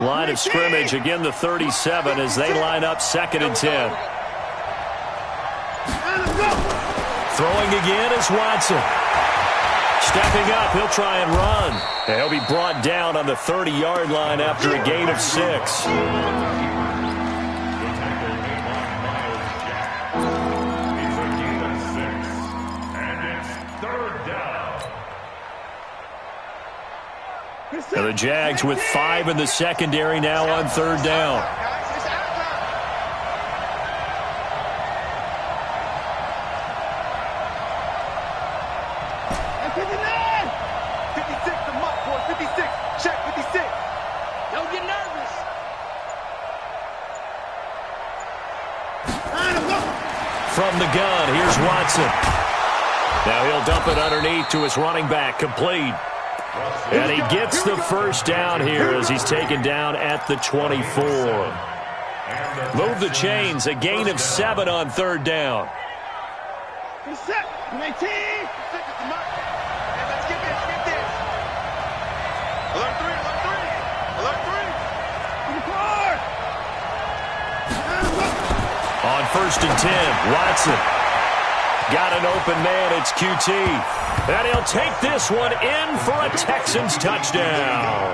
Line of scrimmage, again the 37 as they line up 2nd and 10. Throwing again is Watson. Stepping up, he'll try and run. And he'll be brought down on the 30-yard line after a gain of 6. And the Jags with 5 in the secondary now on 3rd down. From the gun, here's Watson. Now he'll dump it underneath to his running back, complete. And he gets the first down here as he's taken down at the 24. Move the chains, a gain of 7 on 3rd down. On 1st and 10, Watson. Got an open man, it's QT. And he'll take this one in for a Texans touchdown.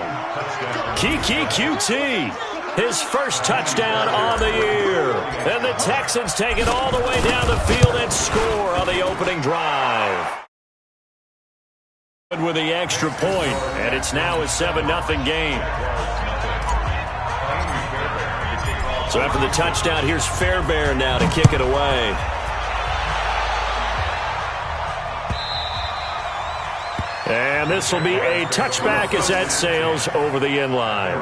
Keke QT, his first touchdown on the year. And the Texans take it all the way down the field and score on the opening drive. With the extra point, and it's now a 7-0 game. So after the touchdown, here's Fairbairn now to kick it away. And this will be a touchback as that sails over the end line.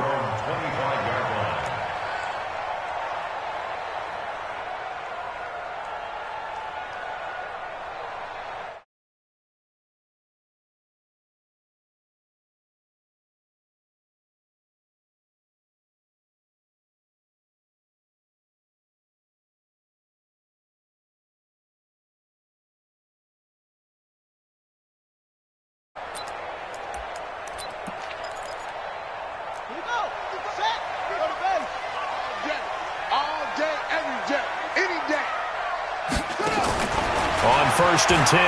On 1st and 10,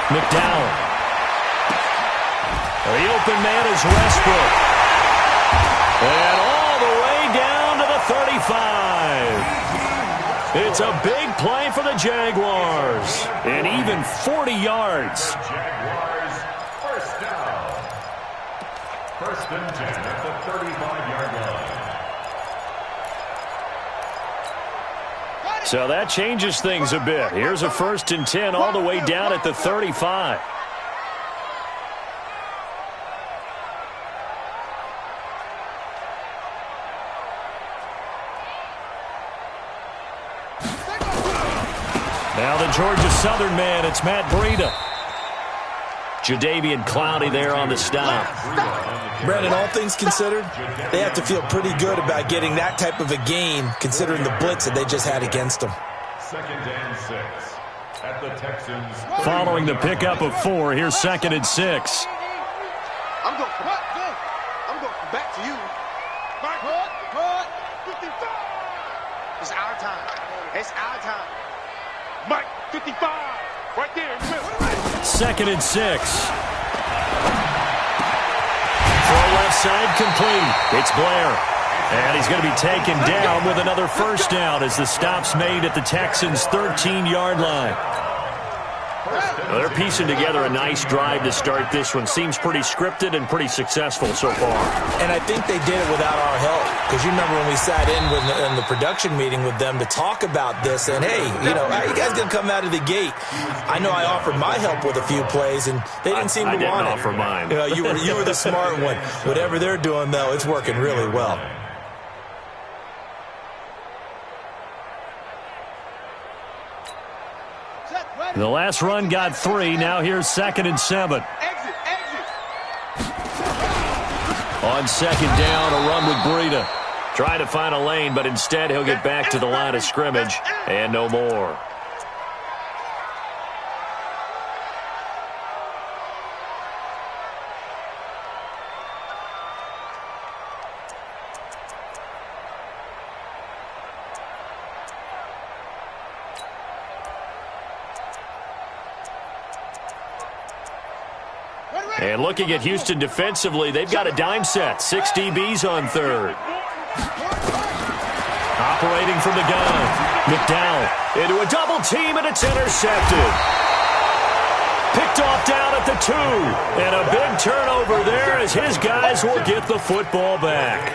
McDowell. The open man is Westbrook. And all the way down to the 35. It's a big play for the Jaguars. And even 40 yards. Jaguars, first down. 1st and 10 at the 35-yard line. So that changes things a bit. Here's a 1st and 10 all the way down at the 35. Now the Georgia Southern man, it's Matt Breida. Jadeveon Clowney there on the stop. Brandon, all things considered, they have to feel pretty good about getting that type of a game, considering the blitz that they just had against them. 2nd and 6 at the Texans. Following the pickup of 4, here's 2nd and 6. I'm going back to you. Mike, 55. It's our time. It's our time. Mike, 55. Right there. 2nd and 6. Throw left side complete. It's Blair. And he's going to be taken down with another first down as the stop's made at the Texans' 13-yard line. Well, they're piecing together a nice drive to start this one. Seems pretty scripted and pretty successful so far. And I think they did it without our help. Because you remember when we sat in the production meeting with them to talk about this. And, hey, you know, how you guys going to come out of the gate? I know I offered my help with a few plays, and they didn't seem to want it. I didn't offer mine. You were the smart one. Whatever they're doing, though, it's working really well. The last run got 3. Now here's 2nd and 7. On 2nd down, a run with Breida. Trying to find a lane, but instead he'll get back to the line of scrimmage and no more. And looking at Houston defensively, they've got a dime set. 6 DBs on third. Operating from the gun. McDowell into a double team, and it's intercepted. Picked off down at the 2. And a big turnover there as his guys will get the football back.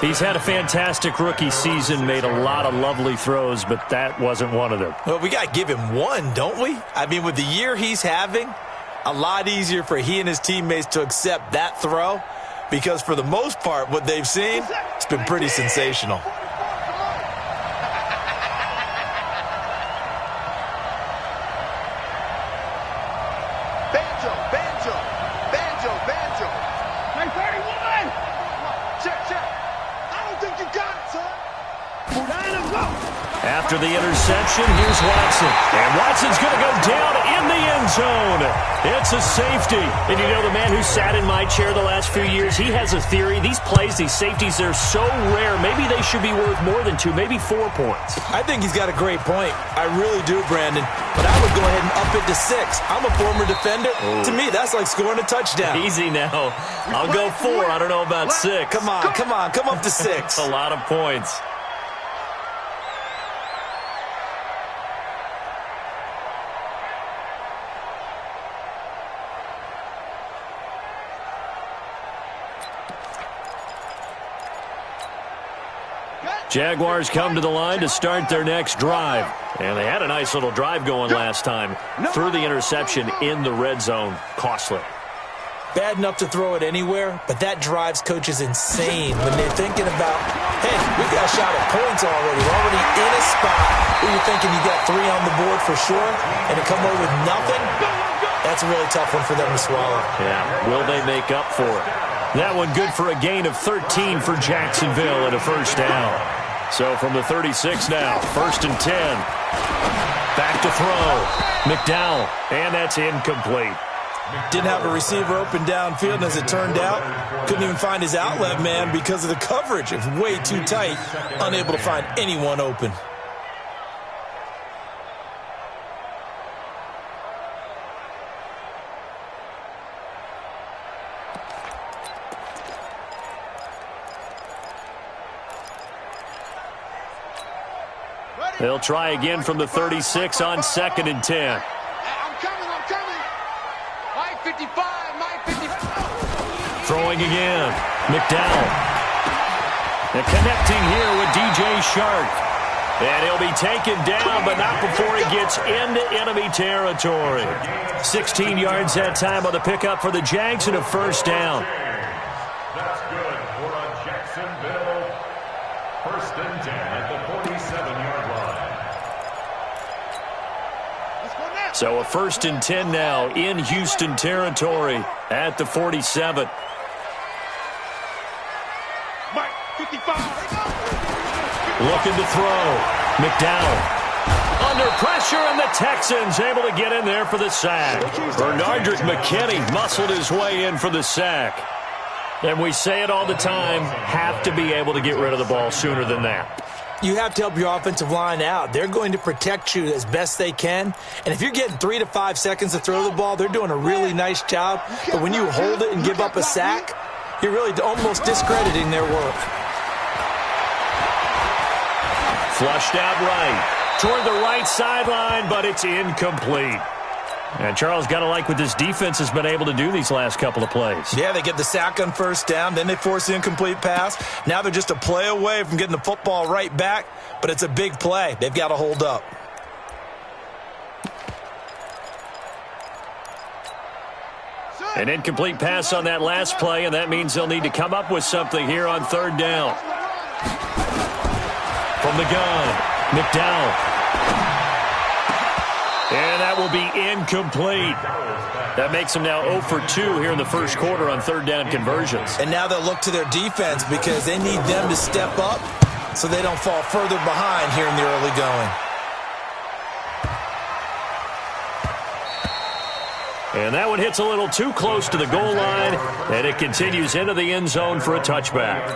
He's had a fantastic rookie season, made a lot of lovely throws, but that wasn't one of them. Well, we got to give him one, don't we? I mean, with the year he's having, a lot easier for he and his teammates to accept that throw because for the most part, what they've seen, it's been pretty sensational. After the interception, here's Watson. And Watson's going to go down in the end zone. It's a safety. And you know, the man who sat in my chair the last few years, he has a theory. These plays, these safeties, they're so rare. Maybe they should be worth more than 2, maybe 4 points. I think he's got a great point. I really do, Brandon. But I would go ahead and up it to 6. I'm a former defender. Ooh. To me, that's like scoring a touchdown. Easy now. I'll go 4. I don't know about 6. Come on. Come up to 6. A lot of points. Jaguars come to the line to start their next drive. And they had a nice little drive going last time. Threw the interception in the red zone. Costly. Bad enough to throw it anywhere, but that drives coaches insane when they're thinking about, hey, we've got a shot at points already. We're already in a spot where you're thinking you got 3 on the board for sure, and to come away with nothing, that's a really tough one for them to swallow. Yeah, will they make up for it? That one good for a gain of 13 for Jacksonville and a first down. So from the 36 now, 1st and 10. Back to throw. McDowell, and that's incomplete. Didn't have a receiver open downfield, and as it turned out, couldn't even find his outlet man because of the coverage. It was way too tight, unable to find anyone open. They'll try again from the 36 on 2nd and 10. I'm coming. Mike 55. Throwing again. McDowell. And connecting here with DJ Shark. And he'll be taken down, but not before he gets into enemy territory. 16 yards that time on the pickup for the Jags and a first down. That's good for a Jacksonville 1st and 10 at the 47-yard line. So a 1st and 10 now in Houston territory at the 47. Mike 55. Looking to throw. McDowell. Under pressure, and the Texans able to get in there for the sack. Bernardrick McKinney muscled his way in for the sack. And we say it all the time, have to be able to get rid of the ball sooner than that. You have to help your offensive line out. They're going to protect you as best they can. And if you're getting 3 to 5 seconds to throw the ball, they're doing a really nice job. But when you hold it and give up a sack, you're really almost discrediting their work. Flushed out right. Toward the right sideline, but it's incomplete. And Charles, got to like what this defense has been able to do these last couple of plays. Yeah, they get the sack on first down, then they force the incomplete pass. Now they're just a play away from getting the football right back, but it's a big play. They've got to hold up. An incomplete pass on that last play, and that means they'll need to come up with something here on 3rd down. From the gun, McDowell. And that will be incomplete. That makes them now 0 for 2 here in the first quarter on 3rd down conversions. And now they'll look to their defense because they need them to step up so they don't fall further behind here in the early going. And that one hits a little too close to the goal line, and it continues into the end zone for a touchback.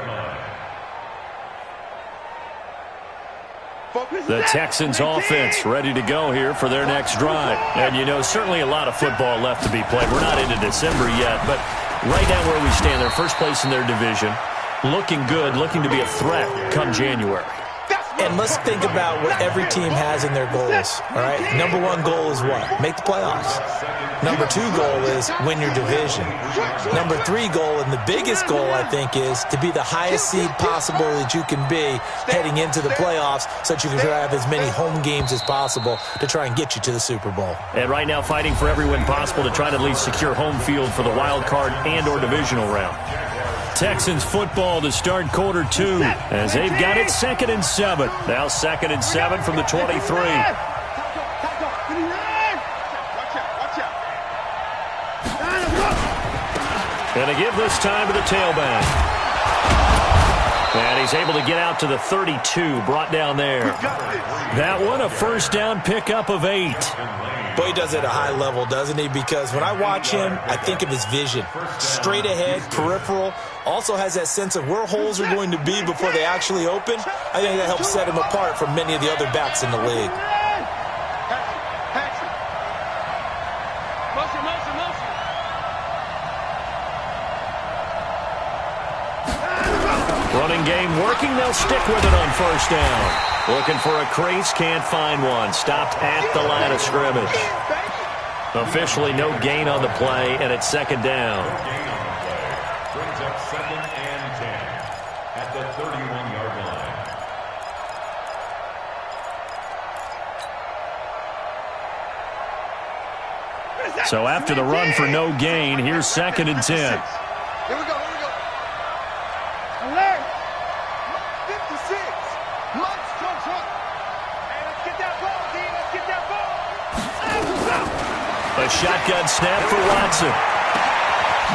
The Texans offense ready to go here for their next drive. And, you know, certainly a lot of football left to be played. We're not into December yet, but right now where we stand, they're first place in their division, looking good, looking to be a threat come January. And let's think about what every team has in their goals, all right? Number one goal is what? Make the playoffs. Number two goal is win your division. Number three goal, and the biggest goal, I think, is to be the highest seed possible that you can be heading into the playoffs so that you can have as many home games as possible to try and get you to the Super Bowl. And right now fighting for every win possible to try to at least secure home field for the wild card and or divisional round. Texans football to start quarter two as they've got it 2nd and 7. Now 2nd and 7 from the 23. Going to give this time to the tailback. And he's able to get out to the 32, brought down there. That one, a first down pickup of 8. Boy, he does it at a high level, doesn't he? Because when I watch him, I think of his vision. Straight ahead, peripheral. Also has that sense of where holes are going to be before they actually open. I think that helps set him apart from many of the other backs in the league. Running game working. They'll stick with it on first down. Looking for a crease, can't find one. Stopped at the line of scrimmage. Officially no gain on the play, and it's 2nd down. Brings up 2nd and 10 at the 31-yard line. So after the run for no gain, here's 2nd and 10. Here we go. Alert. 56. Let's go. Hey, let's get that ball, D. Let's get that ball. A shotgun snap for Watson.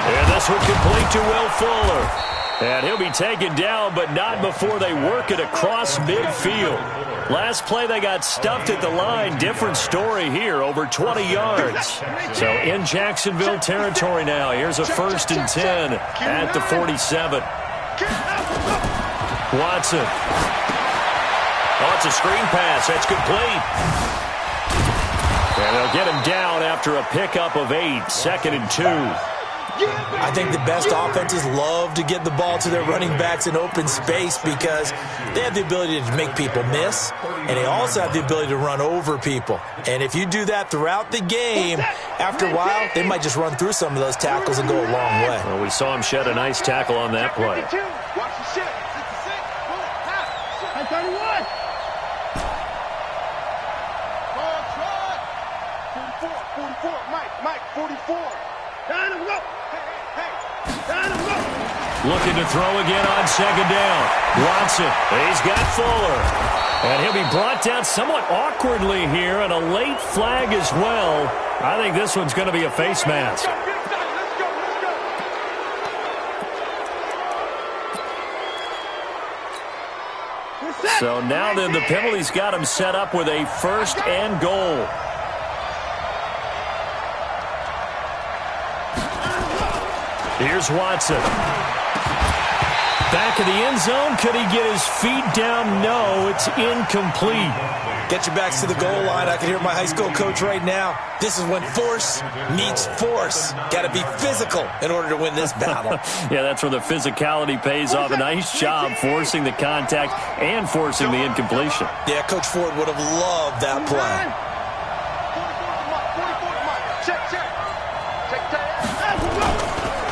And this one complete to Will Fuller. And he'll be taken down, but not before they work it across midfield. Last play, they got stuffed at the line. Different story here, over 20 yards. So in Jacksonville territory now. Here's a 1st and 10 at the 47. Watson. Oh, it's a screen pass. That's complete. And they'll get him down after a pickup of 8. 2nd and 2. I think the best offenses love to get the ball to their running backs in open space because they have the ability to make people miss, and they also have the ability to run over people. And if you do that throughout the game, after a while, they might just run through some of those tackles and go a long way. Well, we saw him shed a nice tackle on that play. Watch the shit. 66. 31. 44. Mike, 44. Down and go. Hey. Down and go. Looking to throw again on 2nd down. Watson, he's got Fuller. And he'll be brought down somewhat awkwardly here, and a late flag as well. I think this one's going to be a face mask. So now then the penalty's got him set up with a 1st and goal. Here's Watson. Back of the end zone. Could he get his feet down? No, it's incomplete. Get your backs to the goal line. I can hear my high school coach right now. This is when force meets force. Got to be physical in order to win this battle. Yeah, that's where the physicality pays off. A nice job forcing the contact and forcing the incompletion. Yeah, Coach Ford would have loved that play.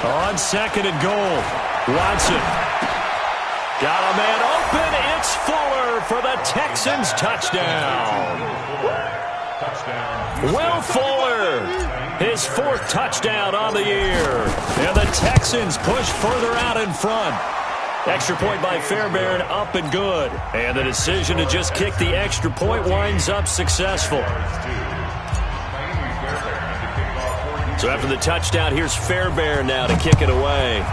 On 2nd and goal, Watson. Got a man open. It's Fuller for the Texans touchdown. Will Fuller, his 4th touchdown on the year. And the Texans push further out in front. Extra point by Fairbairn, up and good. And the decision to just kick the extra point winds up successful. So after the touchdown, here's Fairbairn now to kick it away.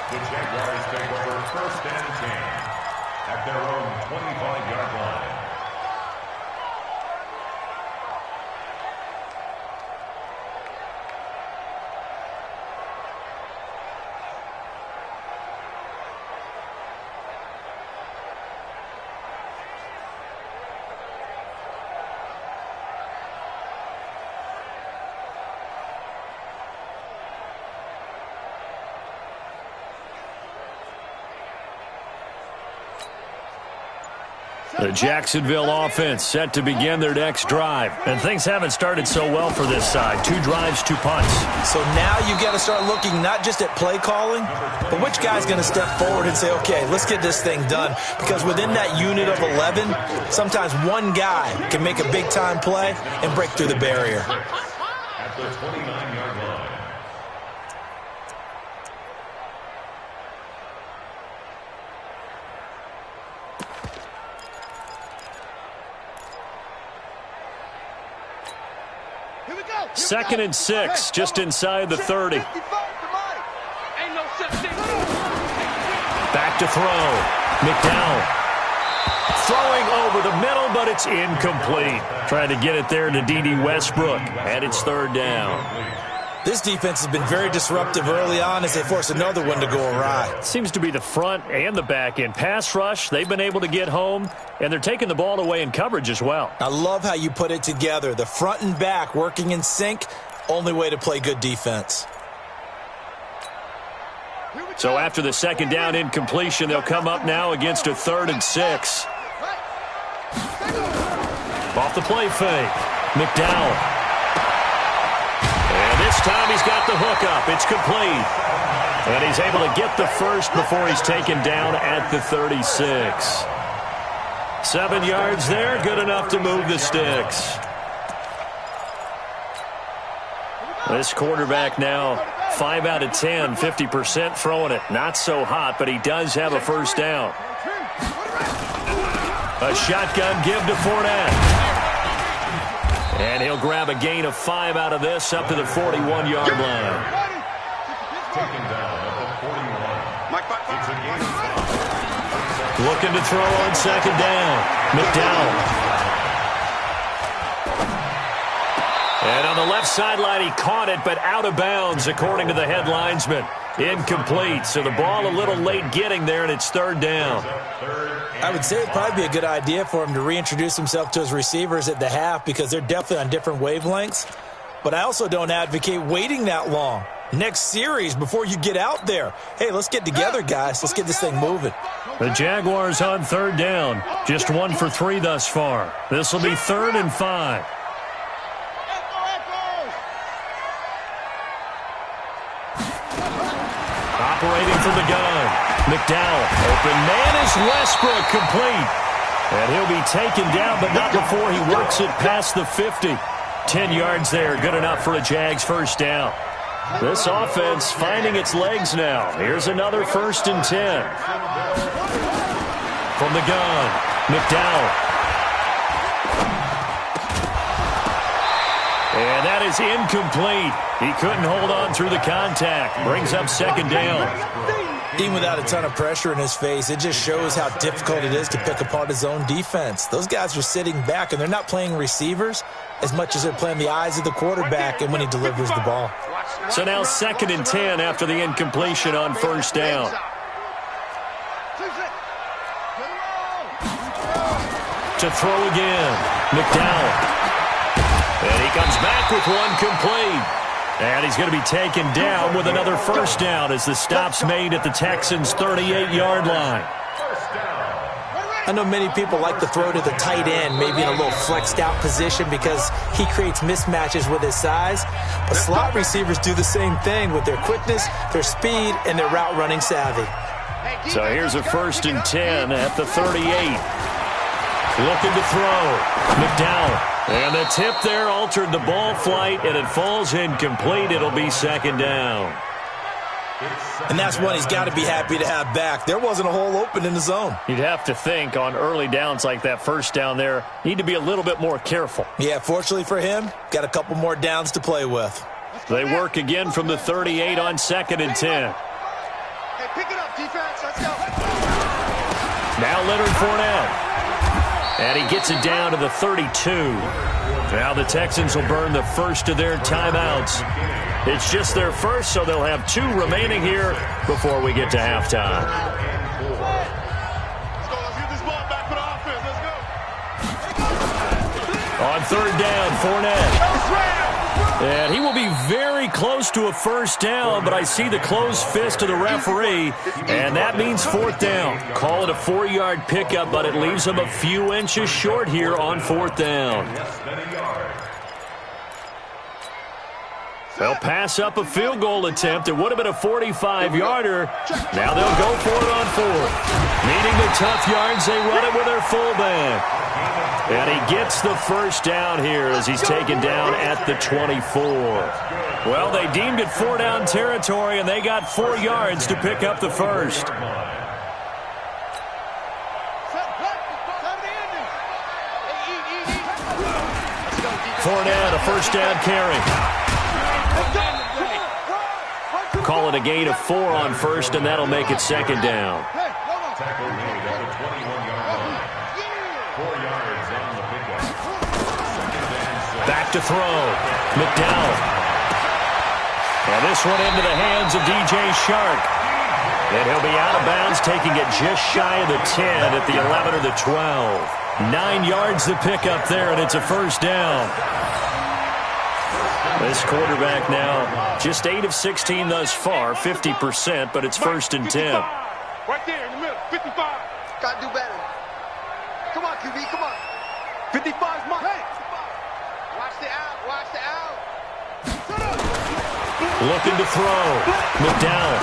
The Jaguars take over 1st and 10 at their own 25-yard line. The Jacksonville offense set to begin their next drive. And things haven't started so well for this side. 2 drives, 2 punts. So now you've got to start looking not just at play calling, but which guy's going to step forward and say, okay, let's get this thing done. Because within that unit of 11, sometimes one guy can make a big-time play and break through the barrier. At the 29-yard line. Second and 6, just inside the 30. Back to throw. McDowell. Throwing over the middle, but it's incomplete. Trying to get it there to D.D. Westbrook, and it's 3rd down. This defense has been very disruptive early on as they force another one to go awry. Seems to be the front and the back end. Pass rush, they've been able to get home, and they're taking the ball away in coverage as well. I love how you put it together. The front and back working in sync, only way to play good defense. So after the 2nd down incompletion, they'll come up now against a 3rd and 6. Off the play fake. McDowell. And this time he's got the hook up. It's complete. And he's able to get the first before he's taken down at the 36. 7 yards there, good enough to move the sticks. This quarterback now 5 out of 10, 50% throwing it. Not so hot, but he does have a first down. A shotgun give to Fournette. And he'll grab a gain of 5 out of this up to the 41-yard line. Taken down at the 41. It's a gain of 5. Looking to throw on 2nd down. McDowell. And on the left sideline, he caught it, but out of bounds, according to the head linesman. Incomplete. So the ball a little late getting there, and it's 3rd down. I would say it'd probably be a good idea for him to reintroduce himself to his receivers at the half because they're definitely on different wavelengths. But I also don't advocate waiting that long. Next series before you get out there. Hey, let's get together, guys. Let's get this thing moving. The Jaguars on 3rd down. Just 1 for 3 thus far. This will be 3rd and 5. Operating from the gun. McDowell. Open man is Westbrook, complete. And he'll be taken down, but not before he works it past the 50. 10 yards there, good enough for a Jags first down. This offense finding its legs now. Here's another 1st and 10. From the gun, McDowell. And that is incomplete. He couldn't hold on through the contact. Brings up 2nd down. Even without a ton of pressure in his face, it just shows how difficult it is to pick apart his own defense. Those guys are sitting back, and they're not playing receivers as much as they're playing the eyes of the quarterback and when he delivers the ball. So now 2nd and 10 after the incompletion on 1st down. To throw again, McDowell. And he comes back with one complete. And he's going to be taken down with another first down as the stop's made at the Texans' 38-yard line. I know many people like to throw to the tight end, maybe in a little flexed out position because he creates mismatches with his size. But slot receivers do the same thing with their quickness, their speed, and their route running savvy. So here's a 1st and 10 at the 38. Looking to throw. McDowell. And the tip there altered the ball flight, and it falls incomplete. It'll be 2nd down. And that's one he's got to be happy to have back. There wasn't a hole open in the zone. You'd have to think on early downs like that first down there, need to be a little bit more careful. Yeah, fortunately for him, got a couple more downs to play with. They work again from the 38 on 2nd and 10. Hey, pick it up, defense. Let's go. Now Leonard Fournette. And he gets it down to the 32. Now the Texans will burn the first of their timeouts. It's just their first, so they'll have 2 remaining here before we get to halftime. Let's go. Let's get this ball back for the offense. Let's go. On 3rd down, Fournette. And he will be very close to a first down, but I see the closed fist of the referee, and that means fourth down. Call it a 4-yard pickup, but it leaves him a few inches short here on fourth down. They'll pass up a field goal attempt. It would have been a 45-yarder. Now they'll go for it on fourth. Needing the tough yards, they run it with their fullback. And he gets the first down here as he's taken down at the 24. Well, they deemed it 4-down territory, and they got 4 yards to pick up the first. Fournette, a first down carry. Call it a gain of 4 on first, and that'll make it second down. Tackle made at the 21-yard line. 4 yards on the pickup. Back to throw. McDowell. And this one into the hands of DJ Shark. And he'll be out of bounds, taking it just shy of the 10 at the 11 or the 12. 9 yards to pick up there, and it's a first down. This quarterback now just 8 of 16 thus far, 50%, but it's first and 10. Right there in the middle, 55. Gotta do better. Come on, QB, come on. 55's my hey. Watch the out, watch the out. Looking to throw. McDowell.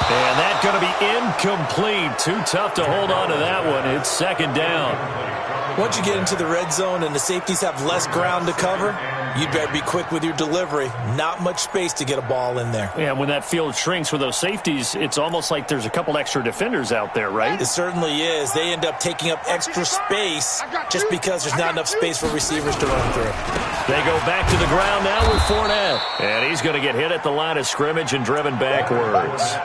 And that's going to be incomplete. Too tough to hold on to that one. It's second down. Once you get into the red zone and the safeties have less ground to cover, you'd better be quick with your delivery. Not much space to get a ball in there. Yeah, when that field shrinks with those safeties, it's almost like there's a couple extra defenders out there, right? It certainly is. They end up taking up extra space just because there's not enough space for receivers to run through. They go back to the ground now with Fournette. And he's going to get hit at the line of scrimmage and driven backwards.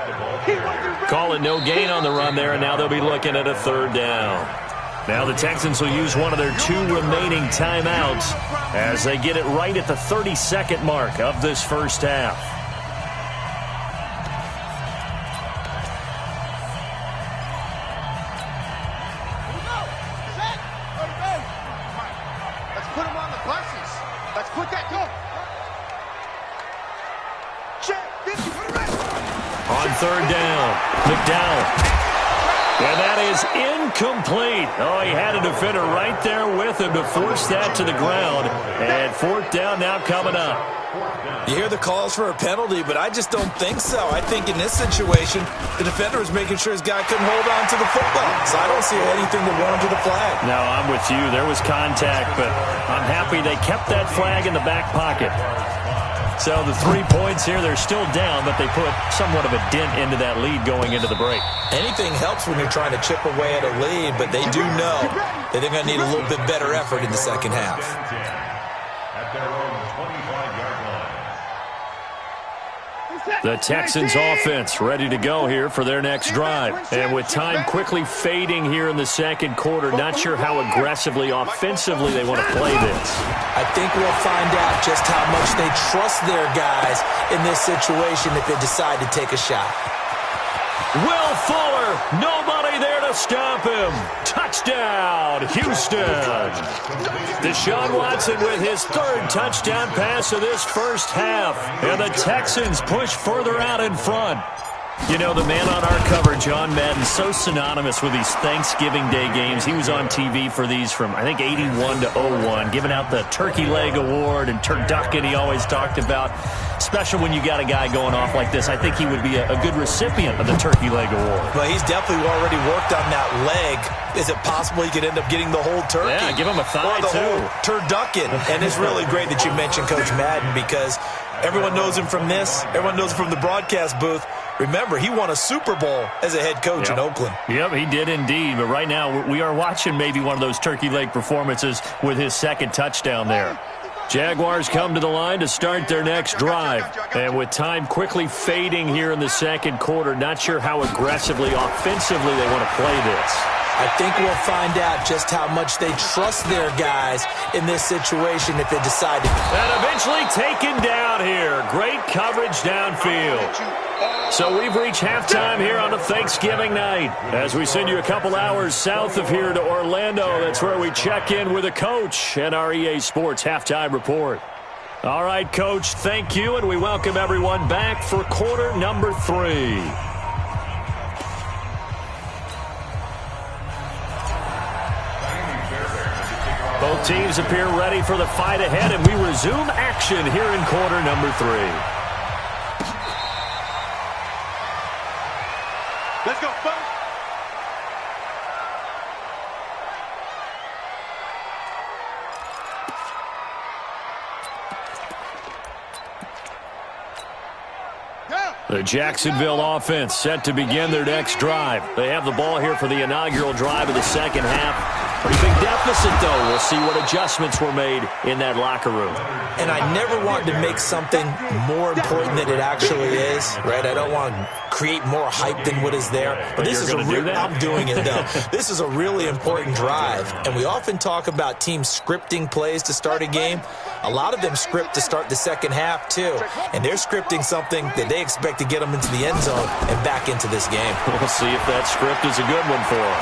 Call it no gain on the run there, and now they'll be looking at a third down. Now the Texans will use one of their 2 remaining timeouts as they get it right at the 30-second mark of this first half. Let's put them on the buses. Let's put that go. On third down, McDowell. And that is incomplete. Oh, he had a defender right there with him to force that to the ground. And fourth down now coming up. You hear the calls for a penalty, but I just don't think so. I think in this situation, the defender was making sure his guy couldn't hold on to the football. So I don't see anything that warranted the flag. No, I'm with you. There was contact, but I'm happy they kept that flag in the back pocket. So the 3 points here, they're still down, but they put somewhat of a dent into that lead going into the break. Anything helps when you're trying to chip away at a lead, but they do know that they're going to need a little bit better effort in the second half. At their own 25-yard line. The Texans offense ready to go here for their next drive. And with time quickly fading here in the second quarter, not sure how aggressively, offensively they want to play this. I think we'll find out just how much they trust their guys in this situation if they decide to take a shot. Will Fuller, nobody there to stop him. Touchdown, Houston. Deshaun Watson with his 3rd touchdown pass of this first half. And the Texans push further out in front. You know, the man on our cover, John Madden, so synonymous with these Thanksgiving Day games. He was on TV for these from, I think, 81 to 01, giving out the Turkey Leg Award and turducken he always talked about. Special when you got a guy going off like this. I think he would be a good recipient of the Turkey Leg Award. Well, he's definitely already worked on that leg. Is it possible he could end up getting the whole turkey? Yeah, give him a thigh, or the too. whole turducken. And it's really great that you mentioned Coach Madden because everyone knows him from this. Everyone knows him from the broadcast booth. Remember, he won a Super Bowl as a head coach in Oakland. Yep, he did indeed. But right now, we are watching maybe one of those turkey leg performances with his 2nd touchdown there. Jaguars come to the line to start their next drive. And with time quickly fading here in the second quarter, not sure how aggressively, offensively they want to play this. I think we'll find out just how much they trust their guys in this situation if they decide to. And eventually taken down here. Great coverage downfield. So we've reached halftime here on a Thanksgiving night. As we send you a couple hours south of here to Orlando, that's where we check in with a coach and our EA Sports Halftime Report. All right, Coach, thank you, and we welcome everyone back for quarter number 3. Both teams appear ready for the fight ahead, and we resume action here in quarter number 3. Let's go, folks. The Jacksonville offense set to begin their next drive. They have the ball here for the inaugural drive of the second half. Pretty big deficit, though. We'll see what adjustments were made in that locker room. And I never want to make something more important than it actually is, right? I don't want to create more hype than what is there. But this is I'm doing it, though. This is a really important drive. And we often talk about teams scripting plays to start a game. A lot of them script to start the second half, too. And they're scripting something that they expect to get them into the end zone and back into this game. We'll see if that script is a good one for him.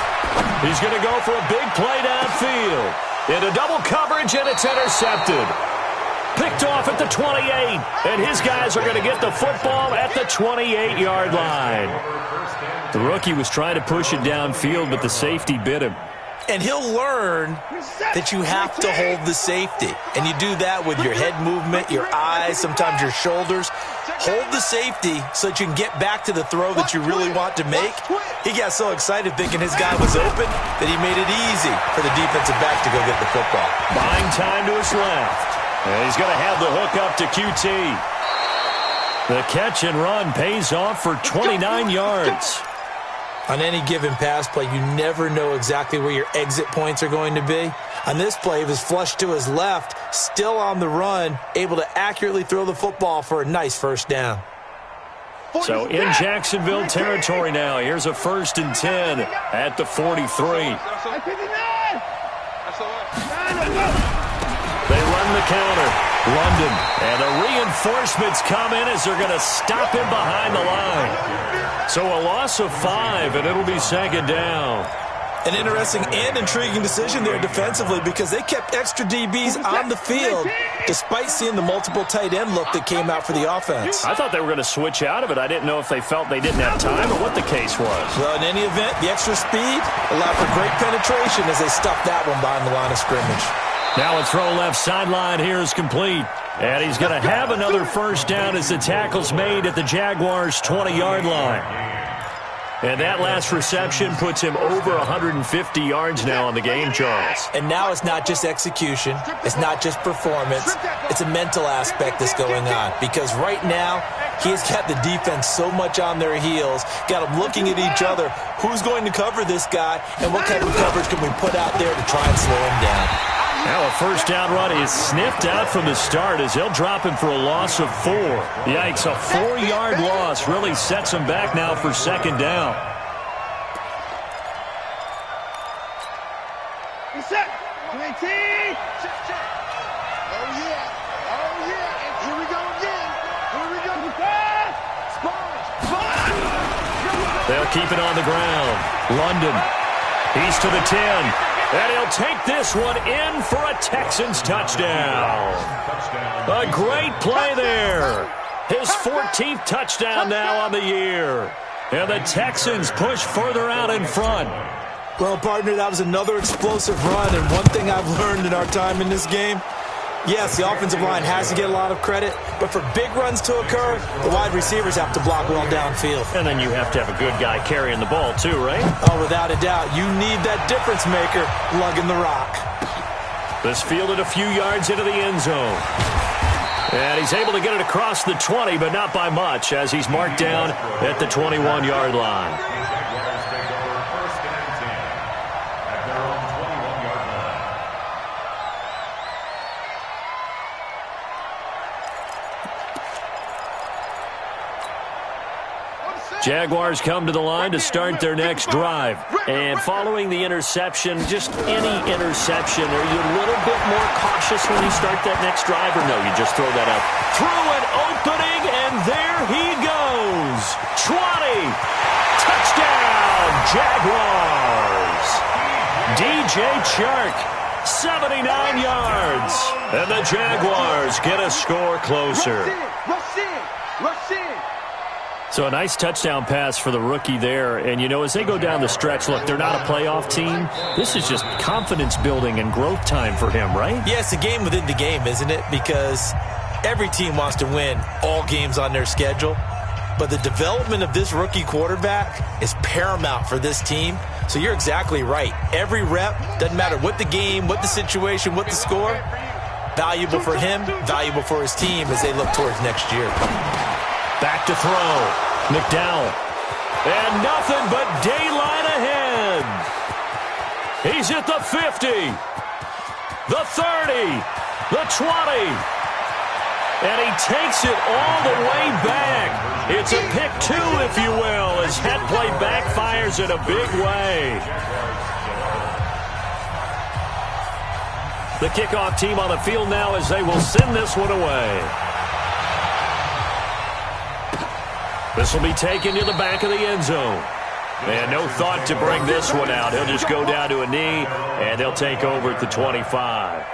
He's going to go for a big play downfield. Into double coverage, and it's intercepted. Picked off at the 28, and his guys are going to get the football at the 28-yard line. The rookie was trying to push it downfield, but the safety bit him. And he'll learn that you have to hold the safety. And you do that with your head movement, your eyes, sometimes your shoulders. Hold the safety so that you can get back to the throw that you really want to make. He got so excited thinking his guy was open that he made it easy for the defensive back to go get the football. Buying time to his left. And he's going to have the hook up to QT. The catch and run pays off for 29 yards. On any given pass play, you never know exactly where your exit points are going to be. On this play, he was flushed to his left, still on the run, able to accurately throw the football for a nice first down. So in Jacksonville territory now, here's a 1st and 10 at the 43. They run the counter. London, and the reinforcements come in as they're going to stop him behind the line. So a loss of 5, and it'll be 2nd down. An interesting and intriguing decision there defensively because they kept extra DBs on the field despite seeing the multiple tight end look that came out for the offense. I thought they were going to switch out of it. I didn't know if they felt they didn't have time or what the case was. Well, in any event, the extra speed allowed for great penetration as they stuffed that one behind the line of scrimmage. Now a throw left sideline here is complete. And he's going to have another first down as the tackle's made at the Jaguars' 20-yard line. And that last reception puts him over 150 yards now on the game, Charles. And now it's not just execution. It's not just performance. It's a mental aspect that's going on. Because right now, he's got the defense so much on their heels, got them looking at each other. Who's going to cover this guy, and what kind of coverage can we put out there to try and slow him down? Now a first down run is sniffed out from the start as they'll drop him for a loss of 4. Yikes, a 4-yard loss really sets him back now for 2nd down. Reset. 20. Oh, yeah. Oh, yeah. And here we go again. Here we go. They'll keep it on the ground. London. He's to the 10. And he'll take this one in for a Texans touchdown. A great play there. His 14th touchdown now on the year. And the Texans push further out in front. Well, partner, that was another explosive run. And one thing I've learned in our time in this game, yes, the offensive line has to get a lot of credit, but for big runs to occur, the wide receivers have to block well downfield. And then you have to have a good guy carrying the ball too, right? Oh, without a doubt. You need that difference maker lugging the rock. This fielded a few yards into the end zone. And he's able to get it across the 20, but not by much, as he's marked down at the 21-yard line. Jaguars come to the line to start their next drive. And following the interception, just any interception, are you a little bit more cautious when you start that next drive, or no, you just throw that up? Through an opening, and there he goes. 20. Touchdown, Jaguars. DJ Chark 79 yards. And the Jaguars get a score closer. Rush in. Rush in. So a nice touchdown pass for the rookie there. And, you know, as they go down the stretch, look, they're not a playoff team. This is just confidence building and growth time for him, right? Yeah, it's a game within the game, isn't it? Because every team wants to win all games on their schedule. But the development of this rookie quarterback is paramount for this team. So you're exactly right. Every rep, doesn't matter what the game, what the situation, what the score, valuable for him, valuable for his team as they look towards next year. Back to throw. McDowell. And nothing but daylight ahead. He's at the 50. The 30. The 20. And he takes it all the way back. It's a pick two, if you will, as head play backfires in a big way. The kickoff team on the field now as they will send this one away. This will be taken to the back of the end zone. And no thought to bring this one out. He'll just go down to a knee, and they'll take over at the 25.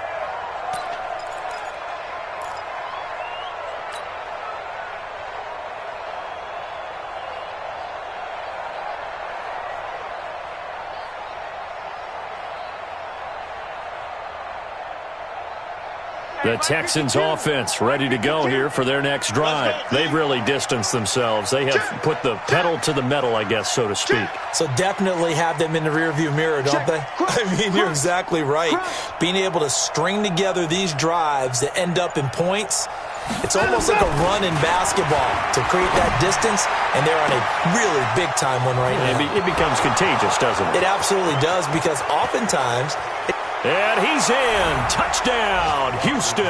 The Texans offense ready to go here for their next drive. They've really distanced themselves. They have put the pedal to the metal, I guess, so to speak. So definitely have them in the rearview mirror, don't they? I mean, you're exactly right. Being able to string together these drives that end up in points, it's almost like a run in basketball to create that distance, and they're on a really big-time one right now. It becomes contagious, doesn't it? It absolutely does, because oftentimes... And he's in. Touchdown, Houston.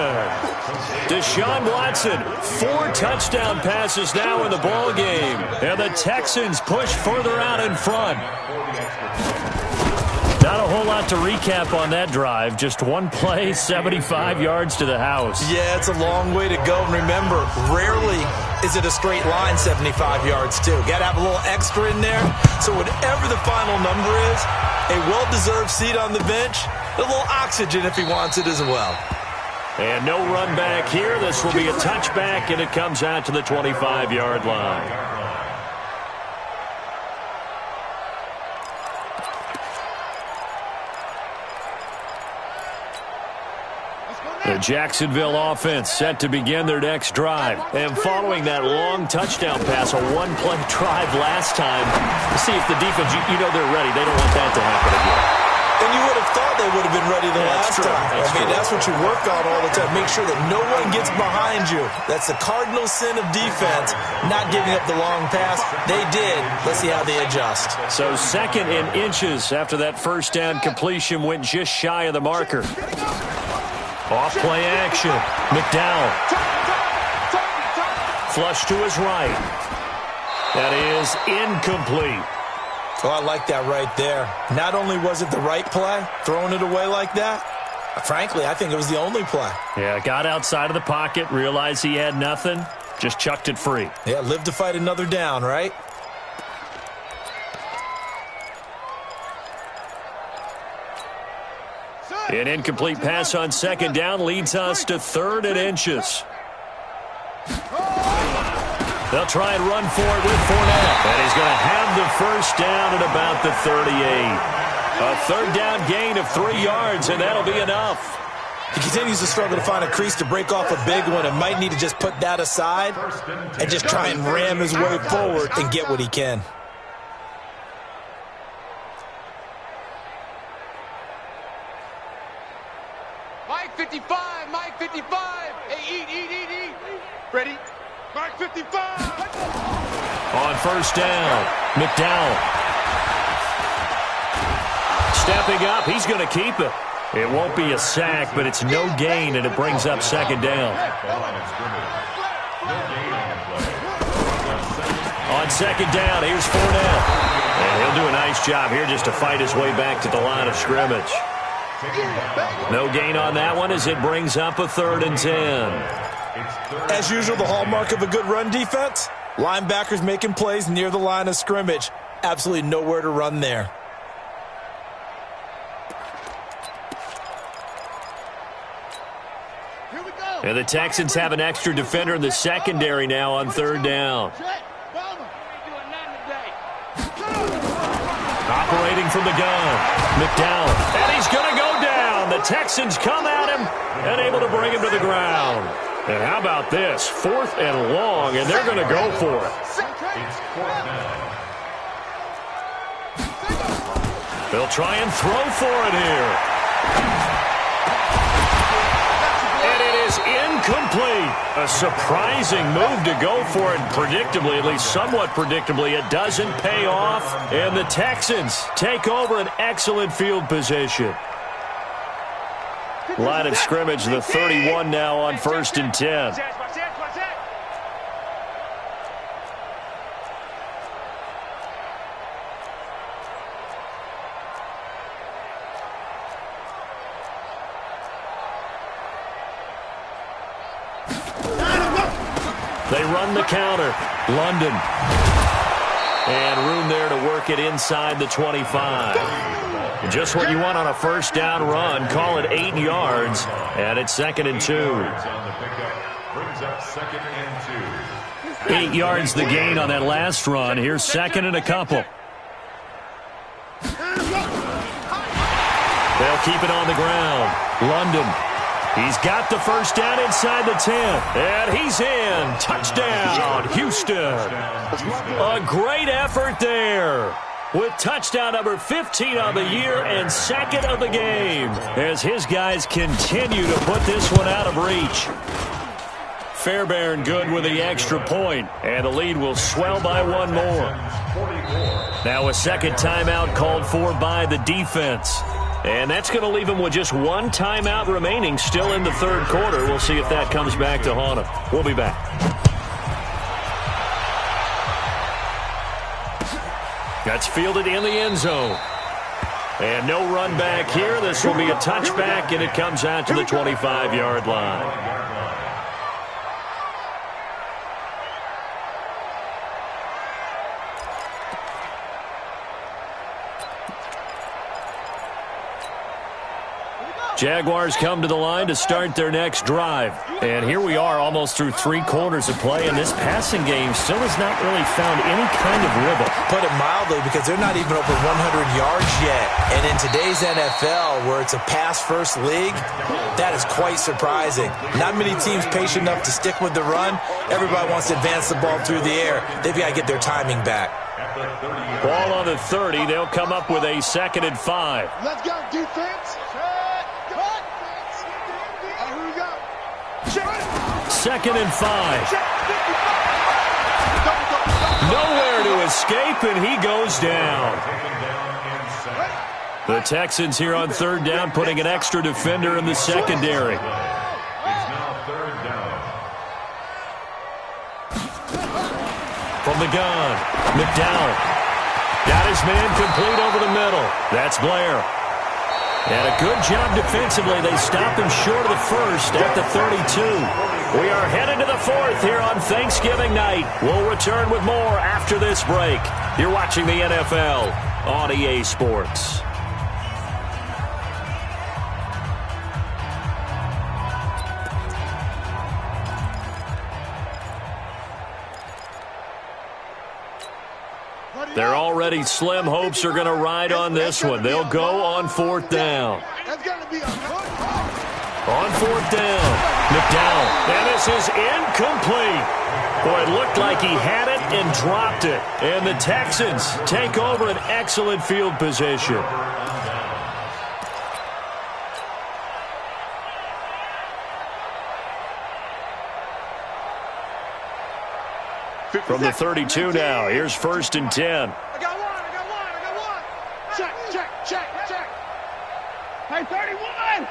Deshaun Watson, 4 touchdown passes now in the ball game. And the Texans push further out in front. Not a whole lot to recap on that drive. Just one play, 75 yards to the house. Yeah, it's a long way to go. And remember, rarely is it a straight line 75 yards, too. Got to have a little extra in there. So whatever the final number is, a well-deserved seat on the bench, a little oxygen if he wants it as well. And no run back here. This will be a touchback, and it comes out to the 25-yard line. The Jacksonville offense set to begin their next drive. And following that long touchdown pass, a one-play drive last time, see if the defense, you know they're ready. They don't want that to happen again. And you would have thought they would have been ready the last time. That's what you work on all the time. Make sure that no one gets behind you. That's the cardinal sin of defense, not giving up the long pass. They did. Let's see how they adjust. So second in inches after that first down completion went just shy of the marker. Off-play action. McDowell. Flush to his right. That is incomplete. Oh, I like that right there. Not only was it the right play, throwing it away like that, frankly, I think it was the only play. Yeah, got outside of the pocket, realized he had nothing, just chucked it free. Yeah, live to fight another down, right? An incomplete pass on second down leads us to 3rd and inches. They'll try and run for it with Fournette. And he's going to have the first down at about the 38. A 3rd down gain of 3 yards, and that'll be enough. He continues to struggle to find a crease to break off a big one and might need to just put that aside and just try and ram his way forward and get what he can. Mike 55, Mike 55. Hey, eat. Ready? Mike 55. On first down, McDowell. Stepping up, he's going to keep it. It won't be a sack, but it's no gain, and it brings up second down. On second down, here's Fournette. And he'll do a nice job here just to fight his way back to the line of scrimmage. No gain on that one as it brings up a 3rd and 10. As usual, the hallmark of a good run defense, linebackers making plays near the line of scrimmage. Absolutely nowhere to run there. And the Texans have an extra defender in the secondary now on third down. Operating from the gun, McDowell, and he's going to go down. The Texans come at him and able to bring him to the ground. And how about this? 4th and long, and they're going to go for it. It's 4th down. They'll try and throw for it here. And it is incomplete. A surprising move to go for it. Predictably, at least somewhat predictably, it doesn't pay off. And the Texans take over an excellent field position. Line of scrimmage, the 31 now on 1st and 10. They run the counter. London. And room there to work it inside the 25. Just what you want on a first down run. Call it 8 yards. And it's 2nd and 2. Brings up 2nd and 2. 8 yards the gain on that last run. Here's 2nd and a couple. They'll keep it on the ground. London. He's got the first down inside the 10. And he's in. Touchdown, Houston. A great effort there. With touchdown number 15 on the year and 2nd of the game. As his guys continue to put this one out of reach. Fairbairn good with the extra point. And the lead will swell by 1 more. Now a second timeout called for by the defense. And that's going to leave him with just 1 timeout remaining still in the 3rd quarter. We'll see if that comes back to haunt him. We'll be back. That's fielded in the end zone. And no run back here. This will be a touchback, and it comes out to the 25-yard line. Jaguars come to the line to start their next drive. And here we are almost through 3 quarters of play, and this passing game still has not really found any kind of rhythm. Put it mildly, because they're not even over 100 yards yet. And in today's NFL, where it's a pass-first league, that is quite surprising. Not many teams patient enough to stick with the run. Everybody wants to advance the ball through the air. They've got to get their timing back. Ball on the 30. They'll come up with a 2nd and 5. Let's go, defense. 2nd and 5. Nowhere to escape, and he goes down. The Texans here on 3rd down, putting an extra defender in the secondary. It's now 3rd down. From the gun, McDowell. Got his man complete over the middle. That's Blair. And a good job defensively. They stop him short of the first at the 32. We are headed to the 4th here on Thanksgiving night. We'll return with more after this break. You're watching the NFL on EA Sports. Their already slim hopes are going to ride on this one. They'll go on 4th down. On 4th down, McDowell. And this is incomplete. Boy, it looked like he had it and dropped it. And the Texans take over an excellent field position. From the 32 now, here's 1st and 10. I got one. Check. Hey, 31.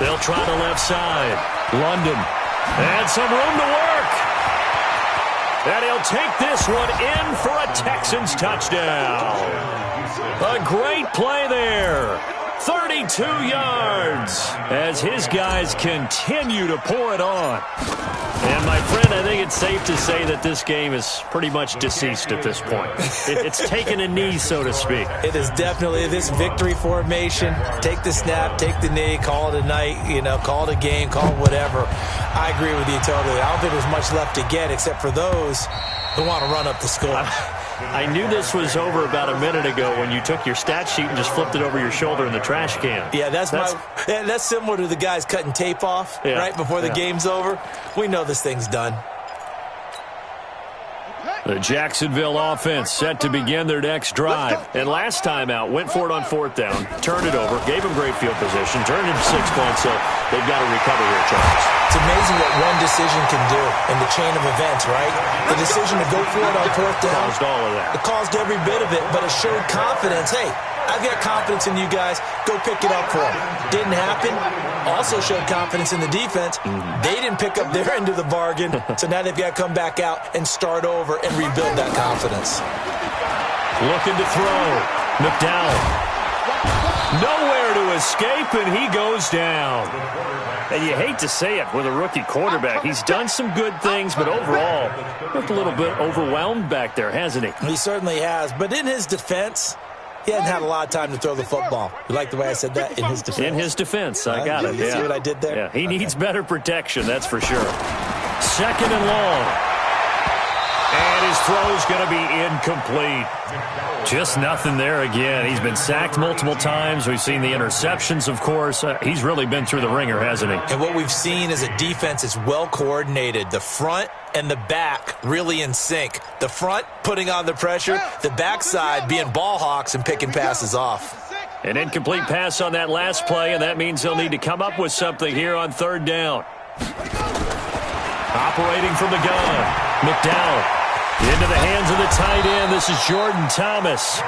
They'll try the left side. London. And some room to work. And he'll take this one in for a Texans touchdown. A great play there. 32 yards as his guys continue to pour it on. And, my friend, I think it's safe to say that this game is pretty much deceased at this point. It's taken a knee, so to speak. It is definitely this victory formation. Take the snap, take the knee, call it a night, call it a game, call it whatever. I agree with you totally. I don't think there's much left to get except for those who want to run up the score. I knew this was over about a minute ago when you took your stat sheet and just flipped it over your shoulder in the trash can. Yeah, that's similar to the guys cutting tape off right before the game's over. We know this thing's done. The Jacksonville offense set to begin their next drive. And last time out, went for it on 4th down, turned it over, gave them great field position, turned it 6 points, so they've got to recover here, Charles. It's amazing what one decision can do in the chain of events, right? The decision to go for it on 4th down. Caused all of that. It caused every bit of it, but it showed confidence. Hey, I've got confidence in you guys. Go pick it up for them. Didn't happen. Also showed confidence in the defense. They didn't pick up their end of the bargain, so now they've got to come back out and start over and rebuild that confidence. Looking to throw. McDowell. Nowhere to escape, and he goes down. And you hate to say it with a rookie quarterback. He's done some good things, but overall, looked a little bit overwhelmed back there, hasn't he? He certainly has. But in his defense, he hadn't had a lot of time to throw the football. You like the way I said that? In his defense. In his defense. I got it. See what I did there? Yeah, he needs better protection, that's for sure. 2nd and long. And his throw's going to be incomplete. Just nothing there again. He's been sacked multiple times. We've seen the interceptions, of course. He's really been through the ringer, hasn't he? And what we've seen is a defense is well coordinated. The front and the back really in sync. The front putting on the pressure. The backside being ball hawks and picking passes off. An incomplete pass on that last play, and that means they'll need to come up with something here on 3rd down. Operating from the gun, McDowell. Into the hands of the tight end. This is Jordan Thomas.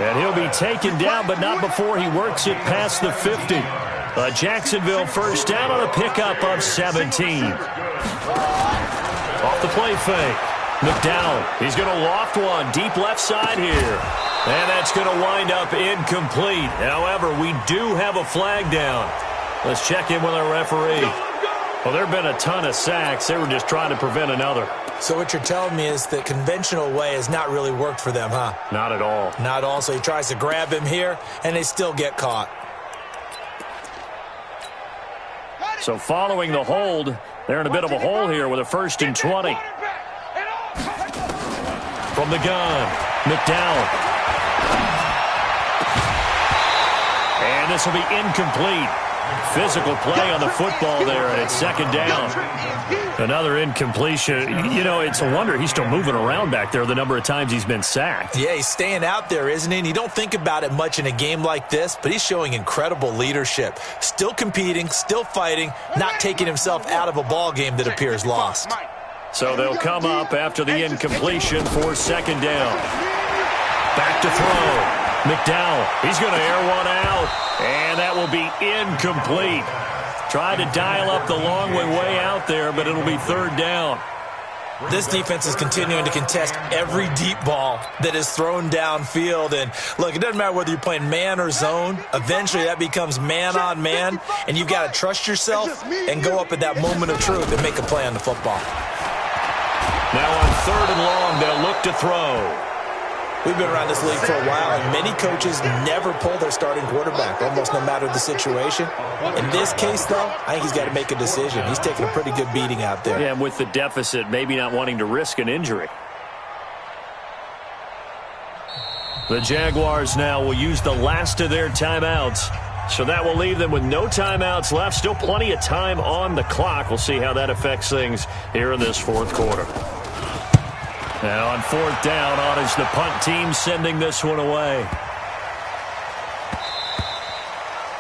And he'll be taken down, but not before he works it past the 50. Jacksonville 1st down on a pickup of 17. Off the play fake. McDowell. He's going to loft one deep left side here. And that's going to wind up incomplete. However, we do have a flag down. Let's check in with our referee. Well, there have been a ton of sacks. They were just trying to prevent another. So what you're telling me is the conventional way has not really worked for them, huh? Not at all. Not at all. So he tries to grab him here, and they still get caught. So following the hold, they're in a bit of a hole here with a 1st and 20. From the gun, McDowell. And this will be incomplete. Physical play on the football there, and it's 2nd down. Another incompletion. It's a wonder he's still moving around back there the number of times he's been sacked. Yeah, he's staying out there, isn't he? And you don't think about it much in a game like this, but he's showing incredible leadership. Still competing, still fighting, not taking himself out of a ball game that appears lost. So they'll come up after the incompletion for 2nd down. Back to throw. McDowell, he's going to air one out, and that will be incomplete. Tried to dial up the long way out there, but it'll be 3rd down. This defense is continuing to contest every deep ball that is thrown downfield. And, look, it doesn't matter whether you're playing man or zone. Eventually that becomes man on man, and you've got to trust yourself and go up at that moment of truth and make a play on the football. Now on 3rd and long, they'll look to throw. We've been around this league for a while, and many coaches never pull their starting quarterback, almost no matter the situation. In this case, though, I think he's got to make a decision. He's taking a pretty good beating out there. Yeah, and with the deficit, maybe not wanting to risk an injury. The Jaguars now will use the last of their timeouts. So that will leave them with no timeouts left. Still plenty of time on the clock. We'll see how that affects things here in this 4th quarter. Now on 4th down, on is the punt team sending this one away.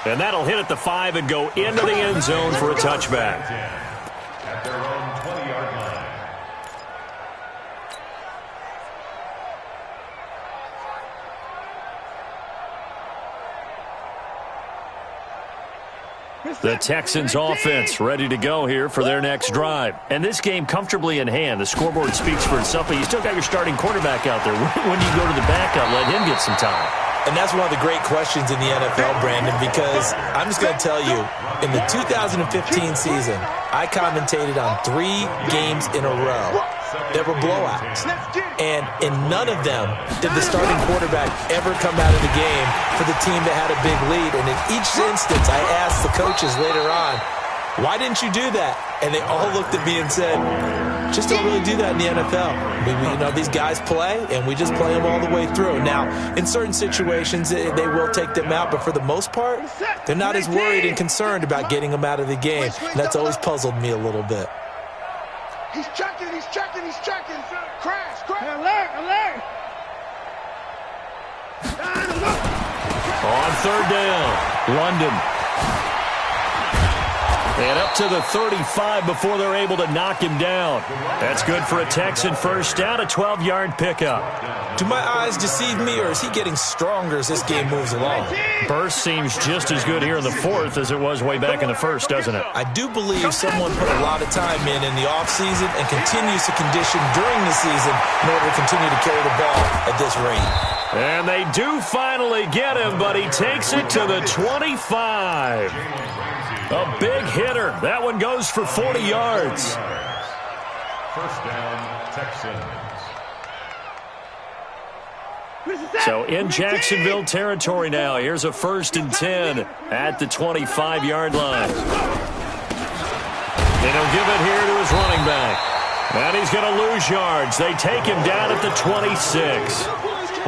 And that'll hit at the 5 and go into the end zone for a touchback. At their own 20-yard line. The Texans offense ready to go here for their next drive. And this game comfortably in hand. The scoreboard speaks for itself, but you still got your starting quarterback out there. When you go to the backup, let him get some time. And that's one of the great questions in the NFL, Brandon, because I'm just going to tell you, in the 2015 season, I commentated on 3 games in a row that were blowouts. And in none of them did the starting quarterback ever come out of the game for the team that had a big lead. And in each instance, I asked the coaches later on, why didn't you do that? And they all looked at me and said, just don't really do that in the NFL. These guys play, and we just play them all the way through. Now, in certain situations, they will take them out, but for the most part, they're not as worried and concerned about getting them out of the game. And that's always puzzled me a little bit. He's checking. Crash. Alert. On third down, London. And up to the 35 before they're able to knock him down. That's good for a Texan first down, a 12-yard pickup. Do my eyes deceive me, or is he getting stronger as this game moves along? Burst seems just as good here in the fourth as it was way back in the first, doesn't it? I do believe someone put a lot of time in the offseason and continues to condition during the season in order to continue to carry the ball at this rate. And they do finally get him, but he takes it to the 25. A big hitter. That one goes for 40 yards. First down, Texans. So in Jacksonville territory now. Here's a 1st and 10 at the 25-yard line. And he'll give it here to his running back. And he's going to lose yards. They take him down at the 26.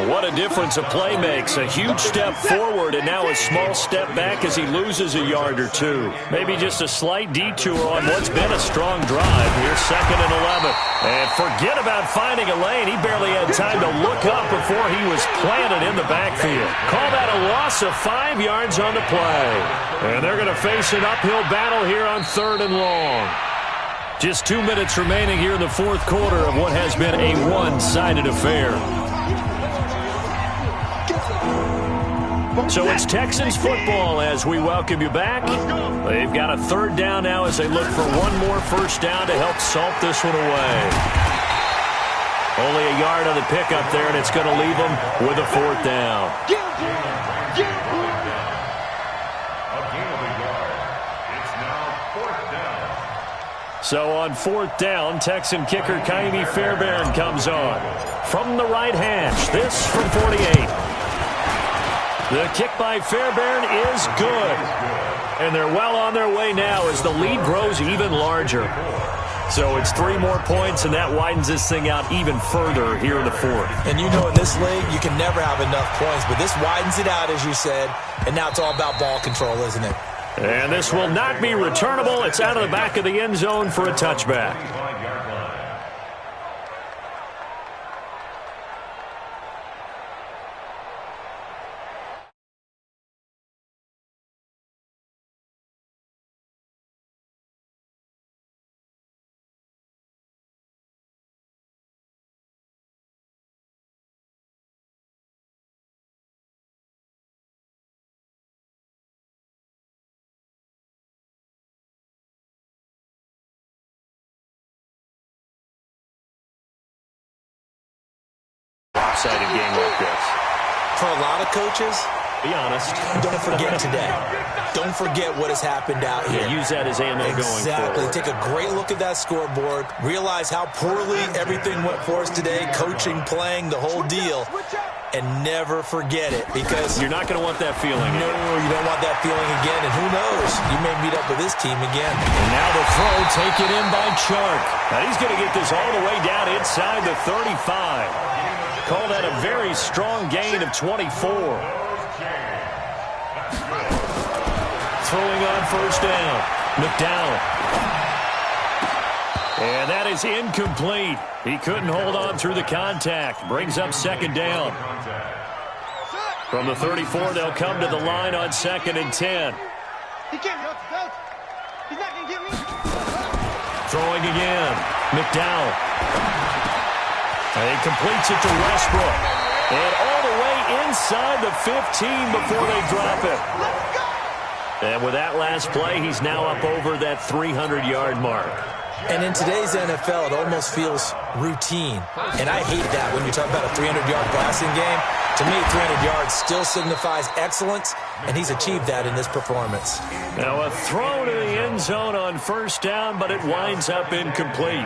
What a difference a play makes. A huge step forward and now a small step back as he loses a yard or two. Maybe just a slight detour on what's been a strong drive. Here's 2nd and 11. And forget about finding a lane. He barely had time to look up before he was planted in the backfield. Call that a loss of 5 yards on the play. And they're going to face an uphill battle here on 3rd and long. Just 2 minutes remaining here in the fourth quarter of what has been a one-sided affair. So it's Texans football as we welcome you back. They've got a 3rd down now as they look for one more first down to help salt this one away. Only a yard on the pickup there, and it's going to leave them with a 4th down. A gain of a yard. It's now 4th down. So on 4th down, Texan kicker Ka'imi Fairbairn comes on. From the right hash, this from 48. The kick by Fairbairn is good. And they're well on their way now as the lead grows even larger. So it's 3 more points, and that widens this thing out even further here in the fourth. And you know in this league, you can never have enough points, but this widens it out, as you said, and now it's all about ball control, isn't it? And this will not be returnable. It's out of the back of the end zone for a touchback. Exciting game like this. For a lot of coaches, be honest, don't forget today. Don't forget what has happened out here. Yeah, use that as ammo going forward. Exactly. Take a great look at that scoreboard. Realize how poorly everything went for us today. Coaching, playing, the whole deal. And never forget it, because you're not going to want that feeling. No, you don't want that feeling again. And who knows? You may meet up with this team again. And now the throw taken in by Chark. Now he's going to get this all the way down inside the 35. Call that a very strong gain of 24. Throwing on first down. McDowell. And that is incomplete. He couldn't hold on through the contact. Brings up 2nd down. From the 34, they'll come to the line on 2nd and 10. He can't help. He's not going to get me. Throwing again. McDowell. And he completes it to Westbrook. And all the way inside the 15 before they drop it. And with that last play, he's now up over that 300-yard mark. And in today's NFL, it almost feels routine. And I hate that when you talk about a 300-yard passing game. To me, 300 yards still signifies excellence, and he's achieved that in this performance. Now a throw to the end zone on first down, but it winds up incomplete.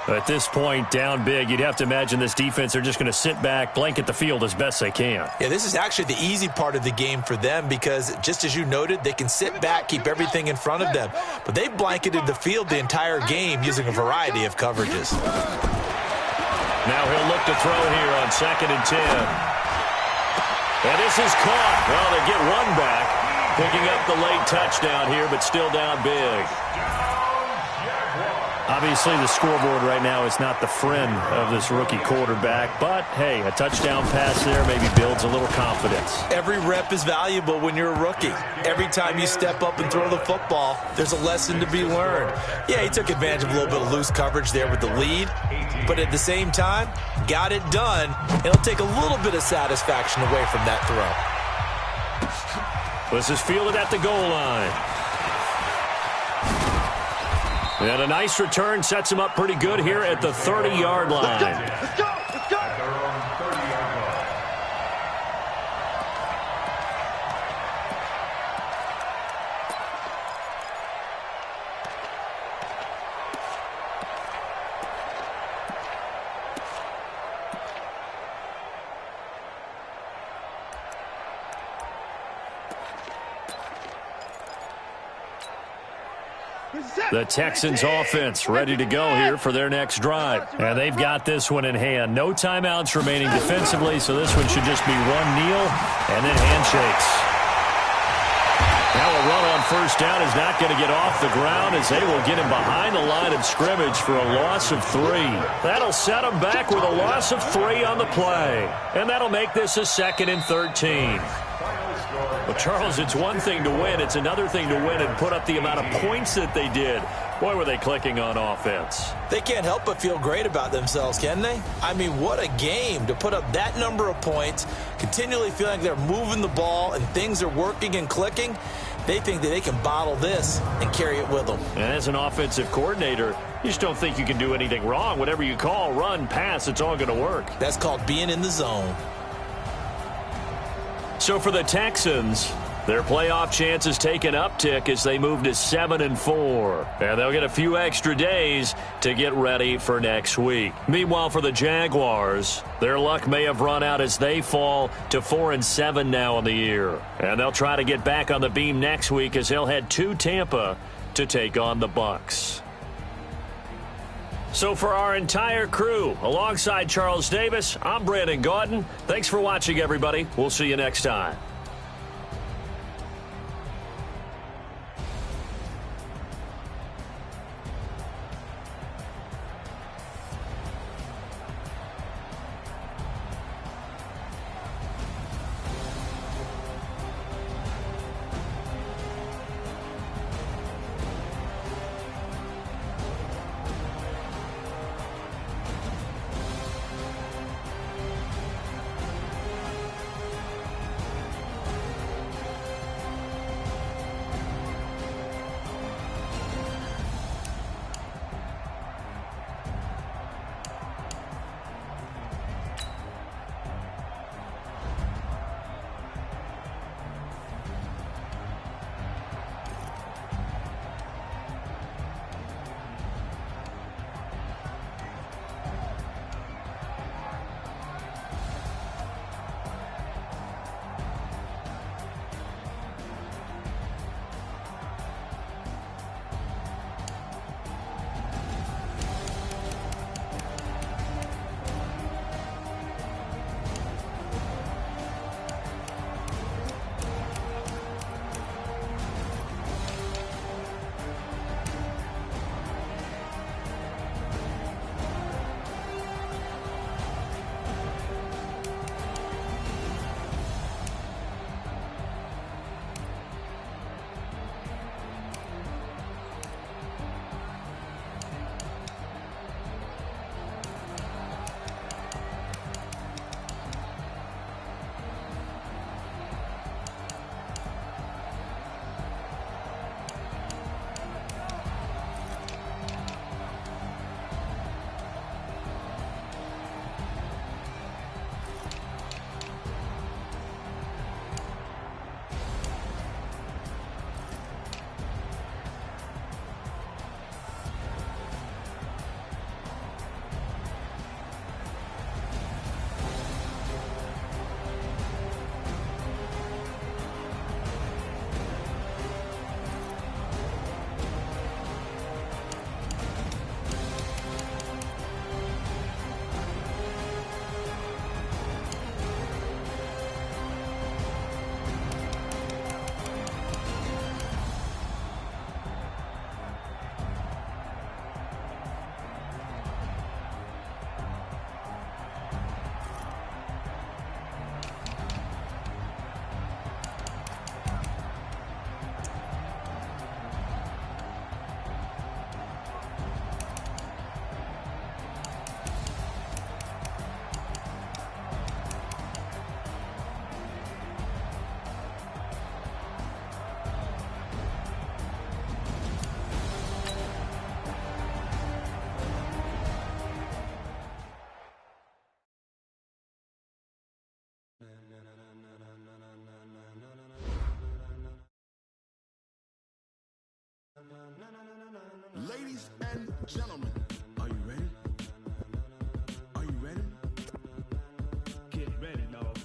At this point, down big, you'd have to imagine this defense are just going to sit back, blanket the field as best they can. Yeah, this is actually the easy part of the game for them because, just as you noted, they can sit back, keep everything in front of them. But they've blanketed the field the entire game using a variety of coverages. Now he'll look to throw here on 2nd and 10. And this is caught. Well, they get one back, picking up the late touchdown here, but still down big. Obviously, the scoreboard right now is not the friend of this rookie quarterback, but, hey, a touchdown pass there maybe builds a little confidence. Every rep is valuable when you're a rookie. Every time you step up and throw the football, there's a lesson to be learned. Yeah, he took advantage of a little bit of loose coverage there with the lead, but at the same time, got it done. It'll take a little bit of satisfaction away from that throw. This is fielded at the goal line. And a nice return sets him up pretty good here at the 30-yard line. Let's go! Let's go! At their own 30-yard line. The Texans offense ready to go here for their next drive. And they've got this one in hand. No timeouts remaining defensively, so this one should just be one kneel and then handshakes. Now a run on first down is not going to get off the ground as they will get him behind the line of scrimmage for a loss of 3. That'll set him back with a loss of 3 on the play. And that'll make this a 2nd and 13. Well, Charles, it's one thing to win. It's another thing to win and put up the amount of points that they did. Boy, were they clicking on offense. They can't help but feel great about themselves, can they? I mean, what a game to put up that number of points, continually feeling like they're moving the ball and things are working and clicking. They think that they can bottle this and carry it with them. And as an offensive coordinator, you just don't think you can do anything wrong. Whatever you call, run, pass, it's all going to work. That's called being in the zone. So for the Texans, their playoff chances take an uptick as they move to 7-4. And they'll get a few extra days to get ready for next week. Meanwhile, for the Jaguars, their luck may have run out as they fall to 4-7 now in the year. And they'll try to get back on the beam next week as they'll head to Tampa to take on the Bucs. So for our entire crew, alongside Charles Davis, I'm Brandon Gaudin. Thanks for watching, everybody. We'll see you next time. and gentlemen, are you ready? Are you ready? Get ready, dog.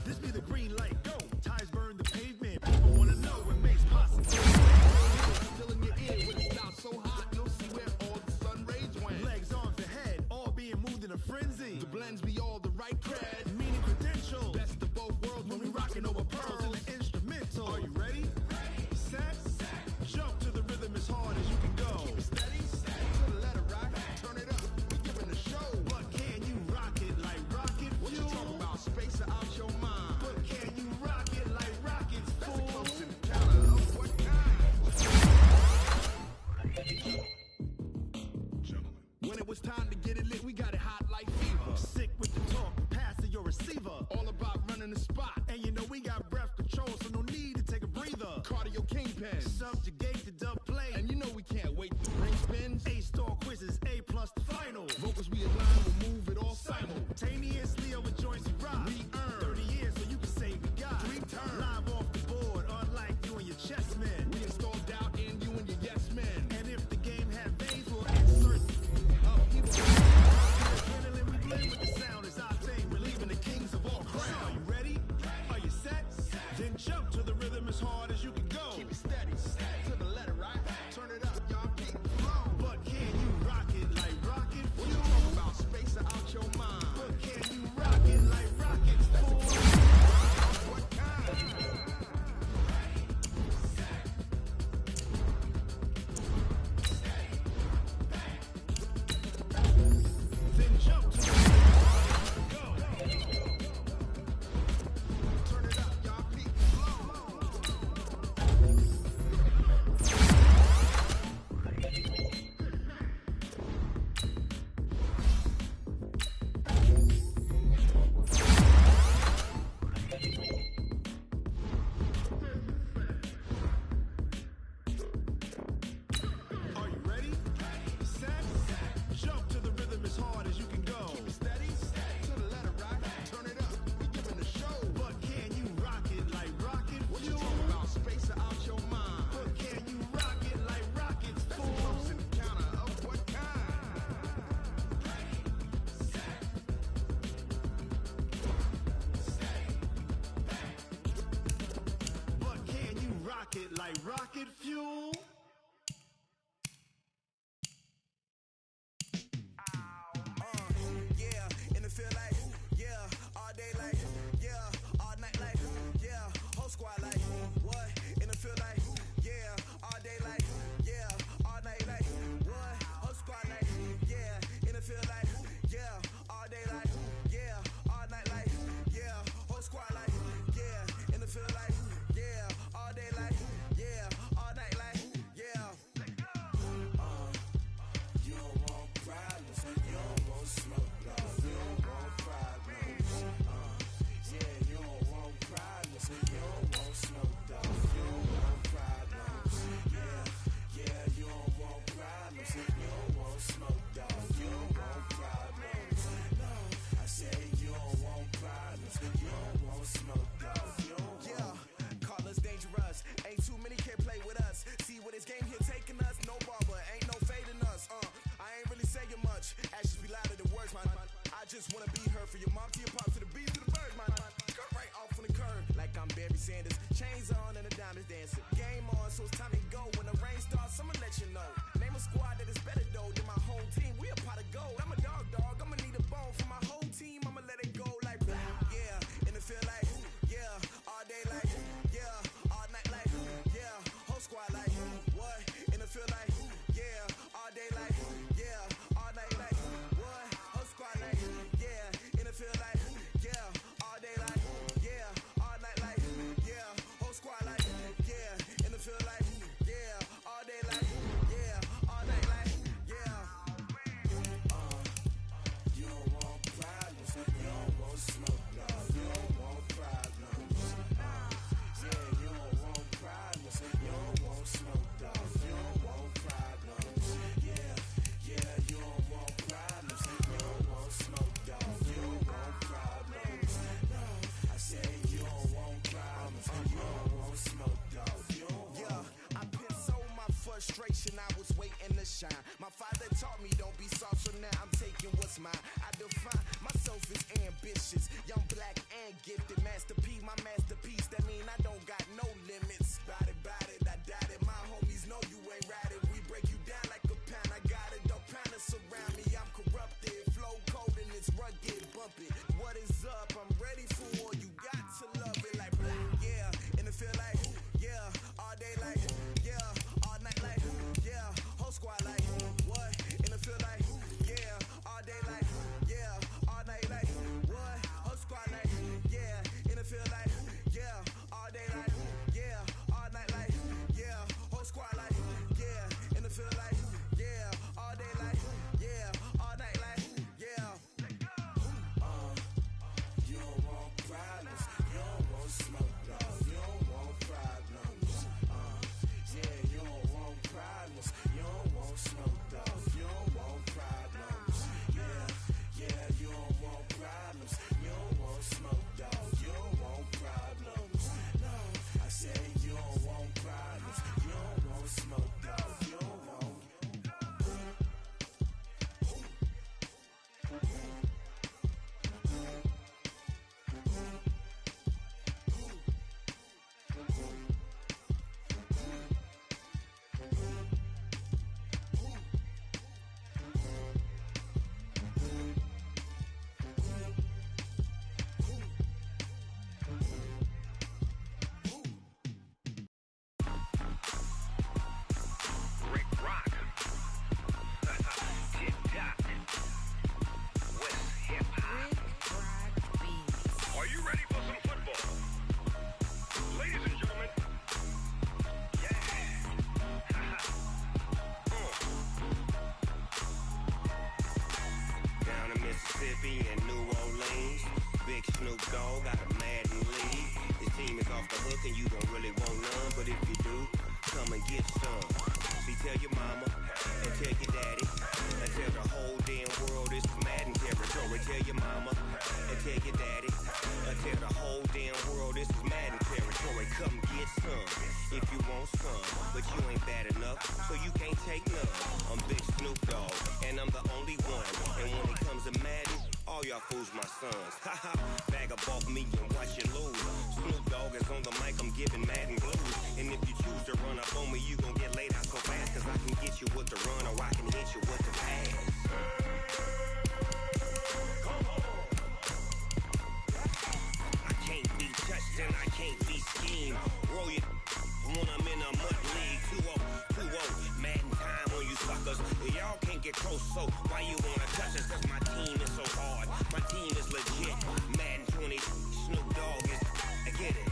This be the green light, go. Tires burn the pavement. People wanna know what makes possible. Still in your ear with a style so hot, you'll see where all the sun rays went. Legs, arms, and head, all being moved in a frenzy. The blends be all the right cred, meaning credentials. Best of both worlds when we rockin' over pearls in the instrumental. Are you ready? Set, jump to the rhythm as hard as you can go. Keep it steady, to the letter right. Turn it up, we giving the show. But can you rock it like rocket fuel? What you talking about? Space out your mind. But can you rock it like rockets, fool? That's a close encounter of what kind? Gentlemen. When it was time to get it lit, we got it hot like fever. Sick with the talk, pass to your receiver. All about running the spot. And you know we got breath control, so no need to take a breather. Cardio kingpin, subjugate the dub play. And you know we can't wait to bring spins. A-star quizzes, A+ the final. Vocals we align, we'll move it all simultaneously over joints we rock. We earn 30 years, so you can say we got 3 turns. Live off the board, unlike you and your chess men. We install doubt in you and your yes men. And if the game had veins, we'll insert people. Adrenaline, we blend with the sound is our thing. Relieving the kings of all crowns. Are you ready? Are you set? Then jump to the rhythm as hard as you can go. Keep it steady, to the letter right. Turn it up, y'all keep it flow. But can you rock it like rocket fuel? What you talking about? Space out your mind. But can you rock it like rockets, fool? What kind? Then jump to the go. Turn it up, y'all keep it flow. Are you ready? Set, jump to the rhythm as hard as you can go. Keep it steady, to the letter right. Turn it up, we giving the show. But can you rock it like rocket fuel? What you talking about? Space out your mind. But can you rock it like rockets, fool? That's a close encounter of what kind? But can you rock it like rocket fuel? Yeah, and it feel like, yeah, all day like, yeah, all night like, yeah, whole squad like, what? And it feel like, yeah, all day like, yeah, all night like, what? Whole squad like, yeah, and it feel like, yeah, all day like, yeah, all night like, yeah, whole squad like, yeah, and it feel like, yeah, all day like, yeah, all night like, yeah. You don't want problems, you don't want smoke, love. You don't want problems, yeah, you don't want problems, you don't want smoke, dog. You don't want problems, yeah, you don't want problems, you don't want smoke, dog. You don't want problems, no, I say you don't want problems, you don't want smoke, dog. You don't want. Yeah, call us dangerous, ain't too many can play with us. See where this game here taking us, no barber, ain't no fading us. I ain't really saying much. Actions be louder than words, man. I just wanna be heard from your mom to your pop to the beat to the bird, man. Cut right off on the curb, like I'm Barry Sanders. Chains on and the diamonds dancing. Game on, so it's time to go. When the rain starts, I'ma let you know. Name a squad that is better though than my whole team. We a pot of gold. I'm a dog. I'ma need a bone for my whole team. I'ma let it go like, yeah, and it feel like, yeah, all day like, yeah, all night like, yeah, whole squad like, what? And it feel like, yeah, all day like, yeah, all night like, what? Whole squad like, yeah, and it feel like, yeah, all day like, yeah, all night like, yeah, whole squad like, yeah, and it feel like, so now I'm taking what's mine. I define myself as ambitious, young, black, and gifted. Master P, my masterpiece. That mean I don't got no limits. Bout it, I doubt it. My homies know you ain't ratted. We break you down like a pound. I got it, don't panic surround me. I'm corrupted, flow cold and it's rugged, bumpy. What is up? I'm ready for war. You got to love it like black, yeah. And it feel like, yeah. All day like, yeah. All night like, yeah. Whole squad like, what? And it feel like, yeah. All day like, yeah. All night like, what? Whole squad like, yeah. And it feel like, yeah. All day like, yeah. All night like, yeah. Whole squad like, yeah. And it feel like, yeah. All day like, yeah. All night like, yeah. You don't want problems. You don't want smoke, no. You don't want problems. Yeah, you don't want problems. You don't want smoke, dog. You don't want problems. Yeah, you don't want problems. You don't want smoke, dog. You don't want problems. No, I said you don't want problems. You don't want smoke, dog. You don't want. Rick Rock. Tip-top. West hip-hop. Are you ready for some football? Ladies and gentlemen. Yeah. Down in Mississippi and New Orleans, Big Snoop Dogg got a Madden lead. His team is off the hook and you don't really want none, but if you do, come and get some. See, tell your mama and tell your daddy and tell the whole damn world this is Madden territory. Tell your mama and tell your daddy and tell the whole damn world this is Madden territory. Come get some if you want some, but you ain't bad enough, so you can't take none. I'm Big Snoop Dogg and I'm the only one. And when it comes to Madden, all y'all fools my sons. Haha, bag up off me and watch you lose. Snoop Dogg is on the mic, I'm giving Madden blues. And if you choose to run up on me, you gon' get laid out so fast. Cause I can get you with the run or I can hit you with the pass. I can't be touched and I can't be schemed. Roll you when I'm in a mud league. 2-0, Madden time on you suckers. Y'all can't get close, so why you wanna touch us? Cause my team is so hard. My team is legit. Madden 20, Snoop Dogg is, I get it.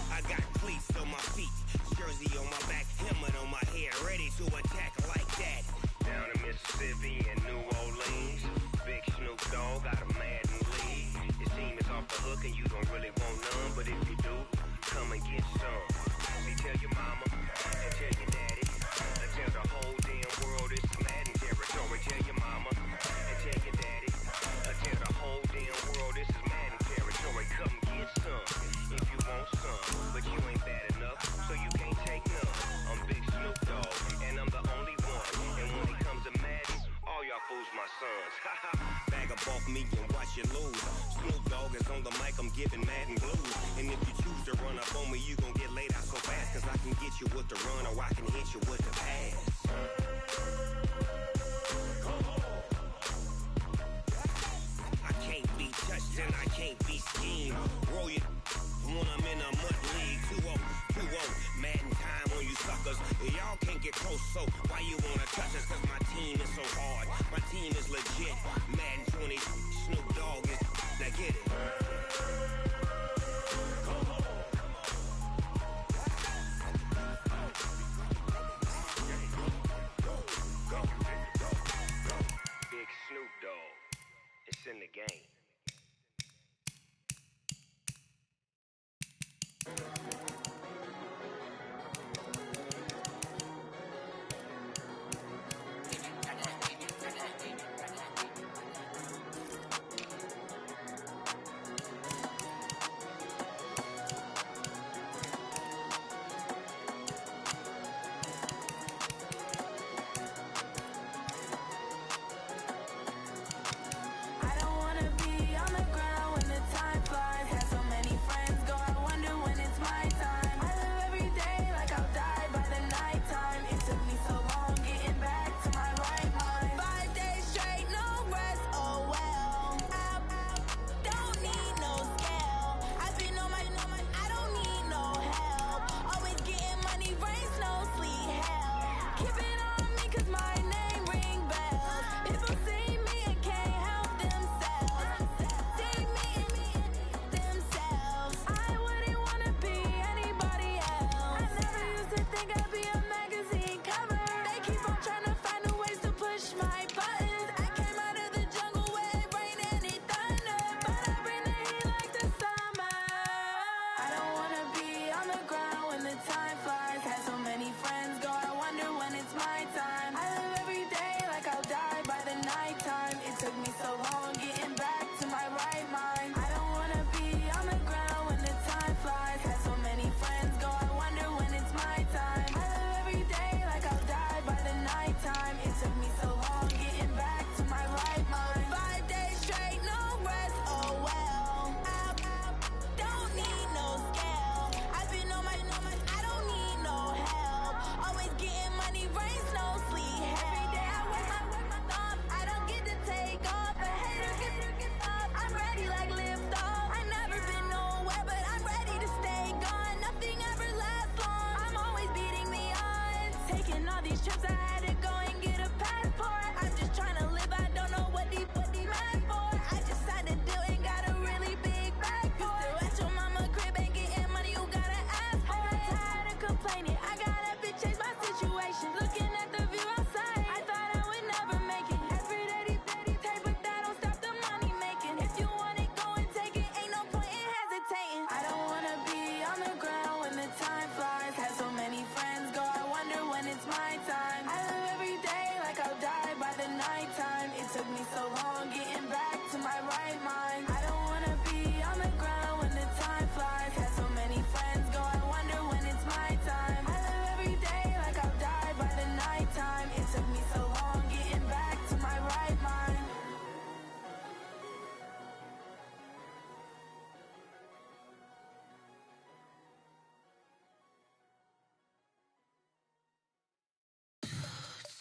I got cleats on my feet, jersey on my back, helmet on my head, ready to attack like that. Down in Mississippi and New Orleans, Big Snoop Dogg got a Madden lead. His team is off the hook and you don't really want none, but if you do, come and get some. See, tell your mama and tell your daddy and tell the whole damn world it's Madden territory. Tell your mama and tell your daddy and tell the whole damn world this is Madden territory. Come get some if you want some, but you ain't bad enough, so you can't take none. I'm Big Snoop Dogg and I'm the only one. And when it comes to Madden, all y'all fools my sons. Bag up off me and watch you lose. Snoop Dogg is on the mic, I'm giving Madden blues. And if you choose to run up on me, you gon' get laid out so fast. Cause I can get you with the run or I can hit you with the pass. I can't be touched and I can't be schemed. Roll you when I'm in a mud league. 2-0, Madden time on you suckers. Y'all can't get close, so why you wanna touch us? Cause my team is so hard. My team is legit. Madden 20, Snoop Dogg is, now get it. Big Snoop Dogg, it's in the game.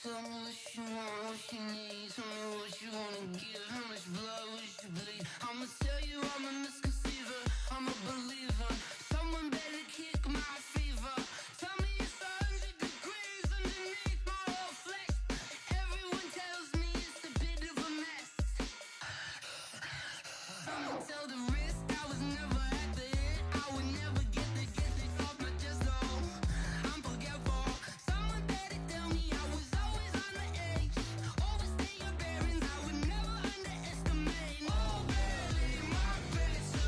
Tell me what you want, what you need. Tell me what you wanna give. How much blood would you bleed? I'ma tell you I'm a misconceiver. I'm a believer. Someone better kick my fever. Tell me it's 100 degrees underneath my whole flesh. Everyone tells me it's a bit of a mess. I'ma tell the risk I was never at the end. I would never get the off my chest though. I'm forgetful. Someone better tell me I was always on the edge. Overstay your bearings, I would never underestimate. Oh baby, my pressure.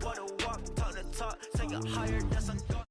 Wanna walk, talk the talk, take it higher, that's a go.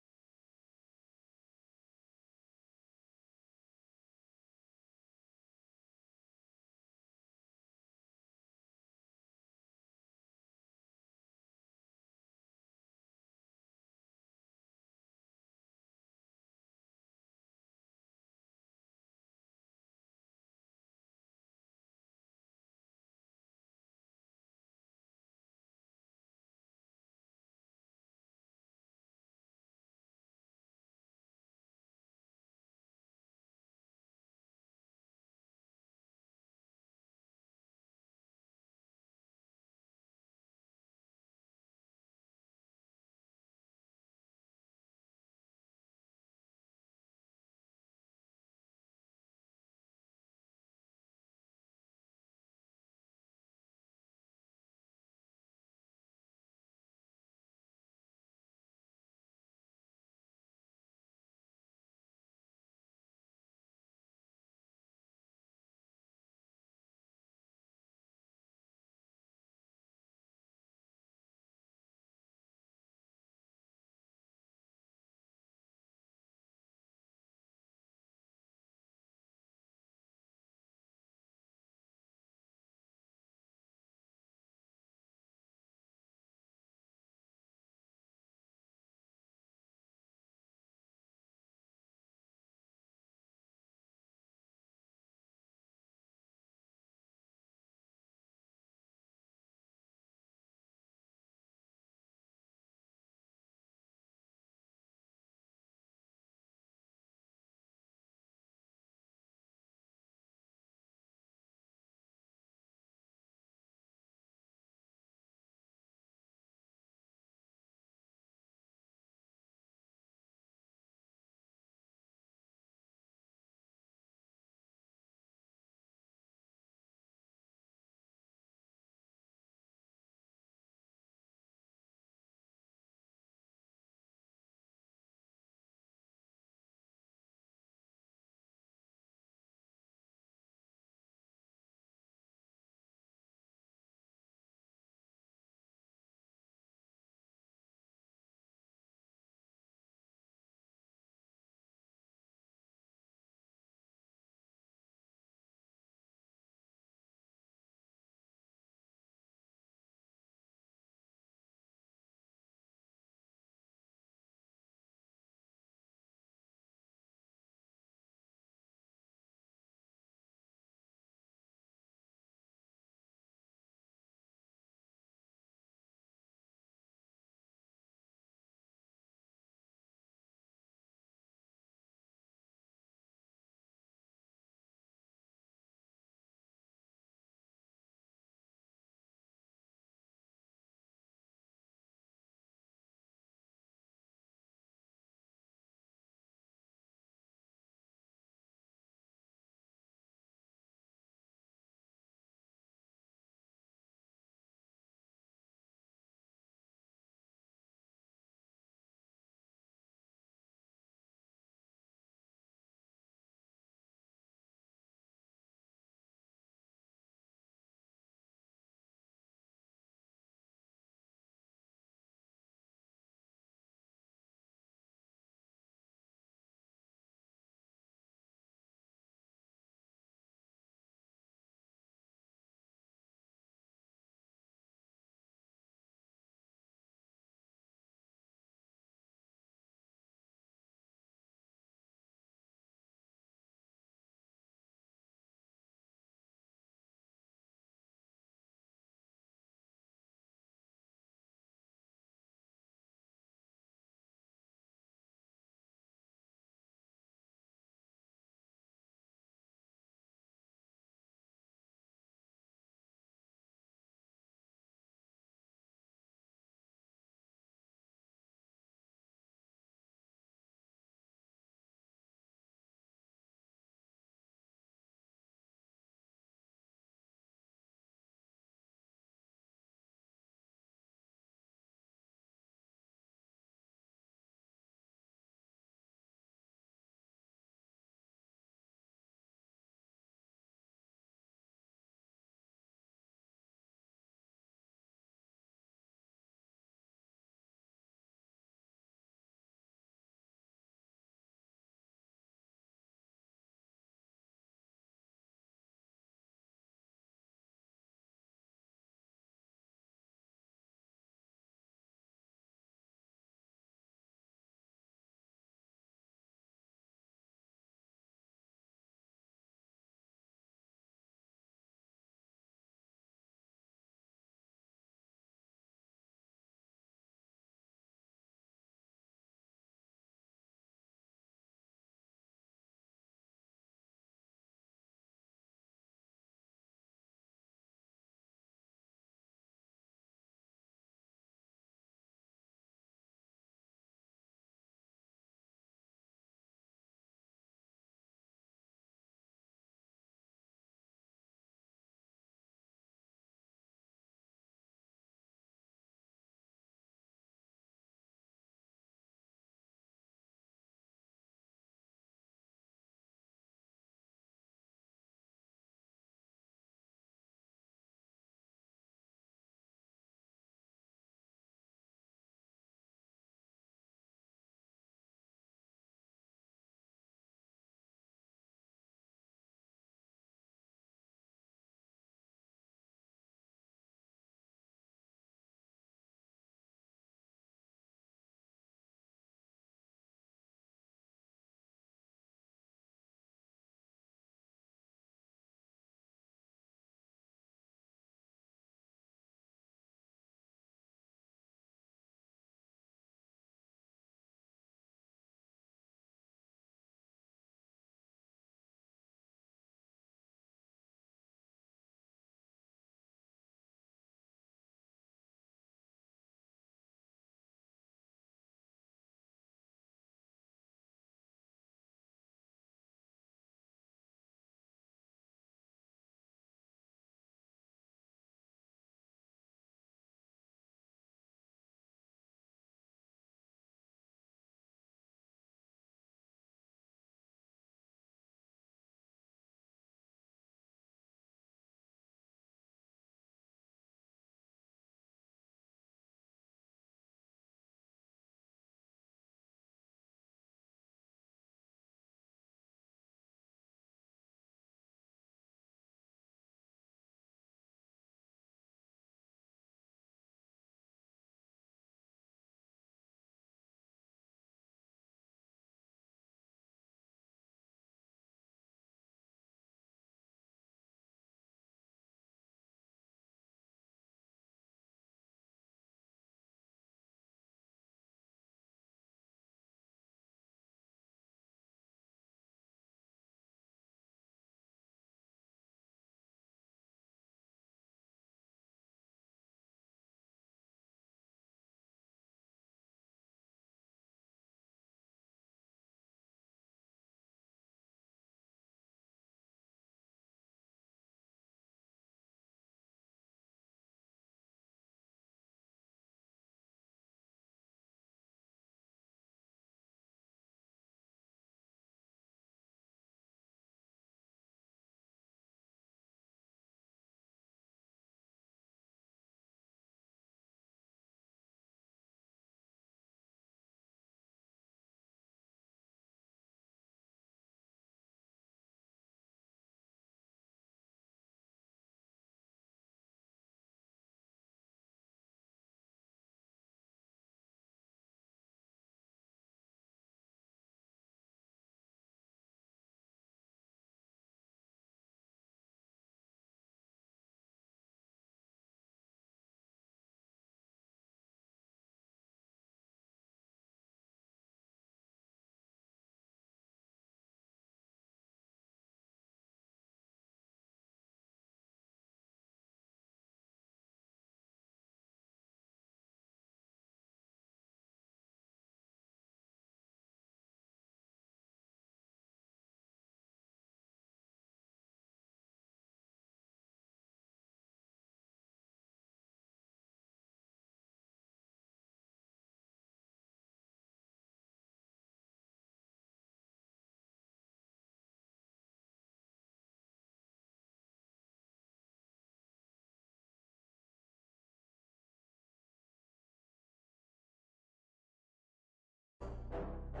Y'all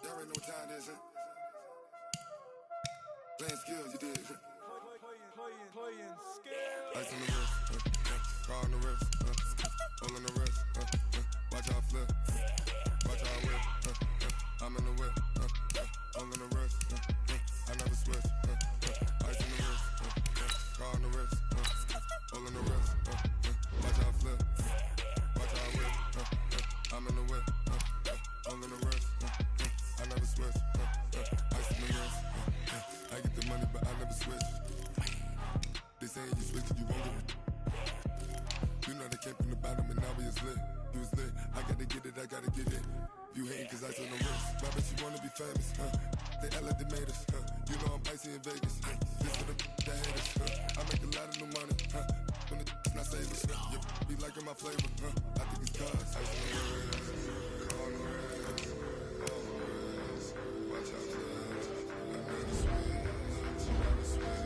already know what time it is, huh? Playing skills, you did. Playing skills. Ice on the wrist, car on the wrist, hole on the wrist, watch out flip, watch out whip, I'm in the whip, hole in the wrist, I never switch, ice on the wrist, car on the wrist, hole in the wrist, watch out flip, watch out whip, I'm in the whip, hole in the wrist, I never switch, ice on the wrist, I get the money but I never switch. They saying you switch and you won't get it. You know they came from the bottom and now we is lit. You was lit, I gotta get it, I gotta get it. You hating cause I on the wrist. Why bet you wanna be famous, They act like they made us, You know I'm icy in Vegas, This for the that hate us, I make a lot of new money, When the not savers, You be liking my flavor, I think it's cause ice on the wrist, on the wrist, on the wrist. Watch out for this, I never switch, never switch.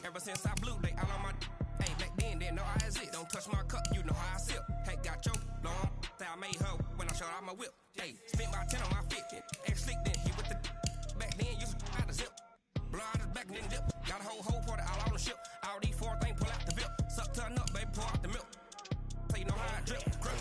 Ever since I blew, they all on my hey, back then, didn't know I was it. Don't touch my cup, you know how I sip. Hey, got your long, I made her when I showed out my whip. Hey, spent about 10 on my 15. Ex-slick, then he with the back then, used to out the zip. Blow out his back, then dip. Got a whole pour it all on the ship. All these 4 things, pull out the VIP. Suck, turn up, baby, pour out the milk. So you know how I drip. Crush.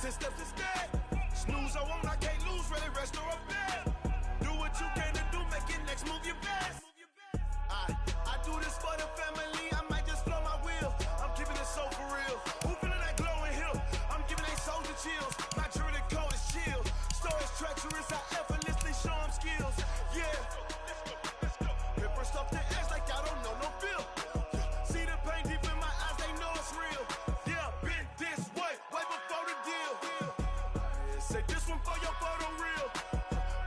Steps instead. treacherous, I effortlessly show them skills. Yeah. Hit first off the edge like I don't know no feel. See the pain deep in my eyes, they know it's real. Yeah, been this way before the deal. Say this one for your photo reel.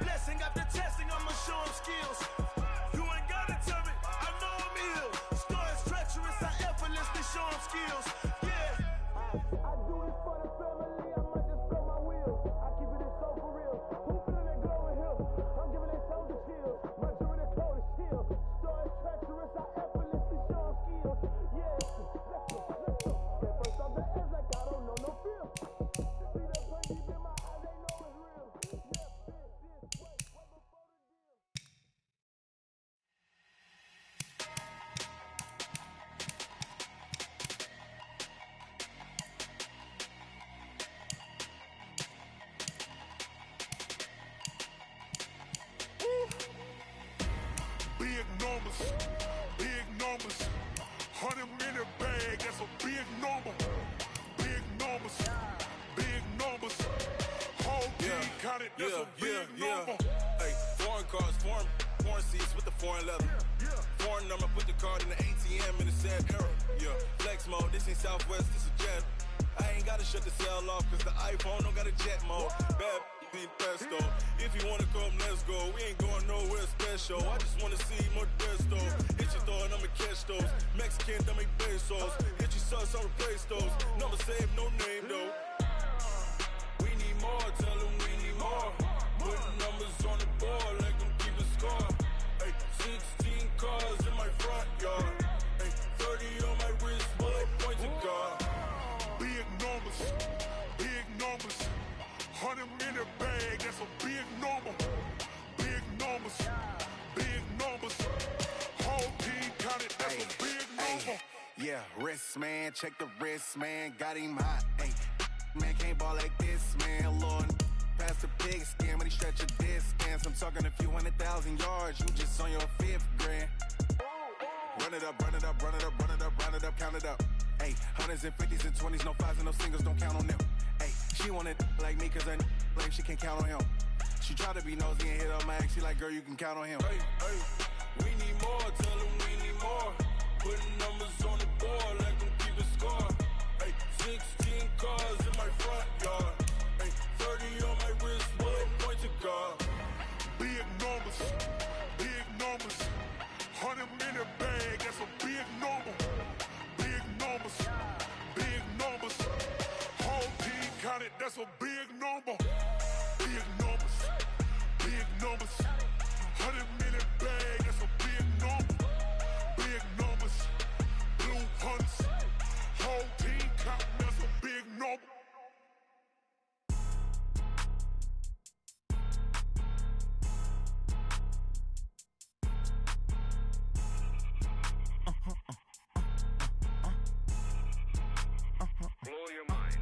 Blessing after testing, I'ma show them skills. You ain't gotta tell me, I know I'm ill. Stories treacherous, I effortlessly show them skills. Yeah. I do this for the family, I might just blow my wheel. I keep it so for real. Who feeling that glowing hill? I'm giving they soldier chills. My jewelry cold as steel. Stories treacherous, I effortlessly show them skills. Yeah, let's go. Get first off the edge like I don't know no feel. See that pain deep in my eyes, they know it's real. Yeah, been this way before the deal. Big numbers, big numbers. 100-minute bag, that's a big number. Big numbers, big numbers. Whole team counted, that's a big number. Hey, foreign cars, foreign seats with the foreign leather. Foreign number, put the card in the ATM in the sad era. Yeah, flex mode, this ain't Southwest, this is jet. I ain't gotta shut the cell off, cause the iPhone don't got a jet mode. Bad be pesto. If you wanna come, let's go. We ain't going nowhere special. I just wanna see more desto. Hit your throw and I'ma catch those. Mexican, don't make pesos. Hit your sauce, I'll replace those. Number save, no name though. We need more, tell them we need more. Putting numbers on the board, like them keep a score. Hey, 16 cars in my front yard. Hey, 30 on my wrist, bullet point to God. Big numbers, big numbers. 100-minute bag, that's a big number. Big numbers, big numbers. Whole team counted, that's a big number. Yeah, wrist man, check the wrist man, got him hot. Ay, man can't ball like this, man. Lord, past the pig skin when he stretch your distance. I'm talking a few 100,000 yards, you just on your 5th grand. Run it up, run it up, run it up, run it up, run it up, count it up. Ay, hundreds and 50s and 20s, no 5s and no singles, don't count on them. Ay, she wanted like me cause her blame, she can't count on him. She tried to be nosy and hit up my ex, she like, girl, you can count on him. Hey, we need more, tell them we need more. Putting numbers on the board, like them keep a score. Hey, 16 cars in my front yard. Hey, 30 on my wrist, bullet point to God. Big numbers, big numbers. 100-minute bag, that's a big number. Big numbers, big numbers. Whole team counted, that's a big number. Big numbers, big numbers. 100-minute bag, that's a big number. Big numbers, blue hunts. Whole team counting, that's a big number. Blow your mind.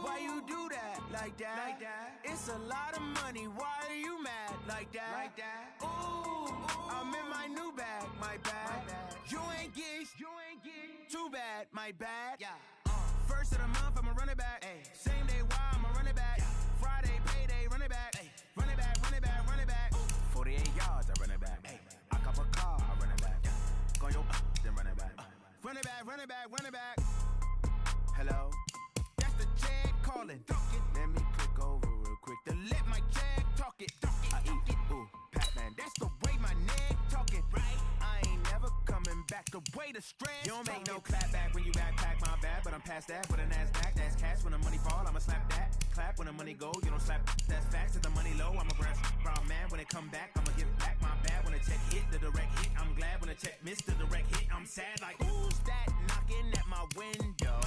Why you do that? Like that? Like that? It's a lot of money. Why are you mad? Like that? Like that? Ooh, I'm in my new bag. My bad. You ain't get too bad. My bad. Yeah. First of the month, I'ma run it back. Ay. Same day, why I'ma run it back. Friday, payday, run it back. Ay. Run it back, run it back, run it back. 48 yards, I run it back. Ay. I cop a car, I run it back. Go your then run it back. Run it back, run it back, run it back. Hello? That's the check calling. Let me click over real quick to let my check talk it. I eat it, ooh, Pac-Man. That's the way my neck talking. Right? I ain't never coming back. The way the stress. You don't make no clap back when you backpack my bad, but I'm past that. With a NASDAQ, that's cash. When the money fall, I'ma slap that. Clap when the money go, you don't slap. That's facts. If the money low, I'ma grab brown man. When it come back, I'ma give back my bad. When the check hit, the direct hit. I'm glad when the check missed the direct hit. I'm sad like, who's that knocking at my window?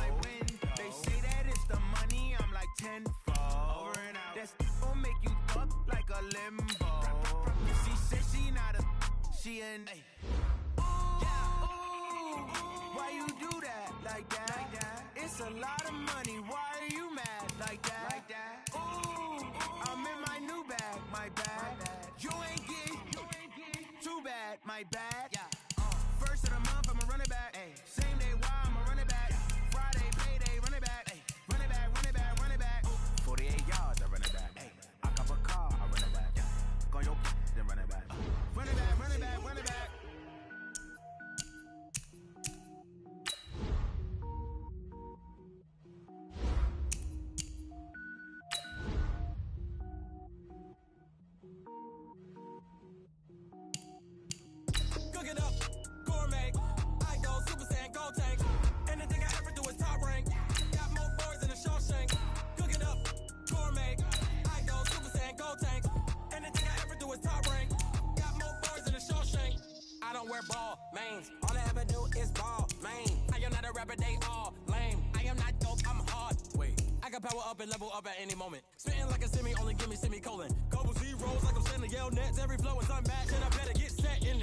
They say that it's the money, I'm like tenfold. Over and out. That's gon' make you fuck like a limbo. She said she not a, she an. Why you do that? Like that? Like that? It's a lot of money. Why are you mad? Like that? Like that? Ooh, I'm in my new bag. My bad. You ain't get too bad. My bad. Yeah. First of the month, I'ma run it back. Ay. Same day, why I'ma run it back. Friday, payday, run it back. Ay. Run it back, run it back, run it back. 48 yards, I run it back. ball, mains. All I ever do is ball, main. I am not a rapper, they all lame. I am not dope, I'm hard. Wait, I can power up and level up at any moment. Spitting like a semi, only give me semicolon. Couple zeros like I'm sending yell nets. Every flow is unmatched, and I better get set in.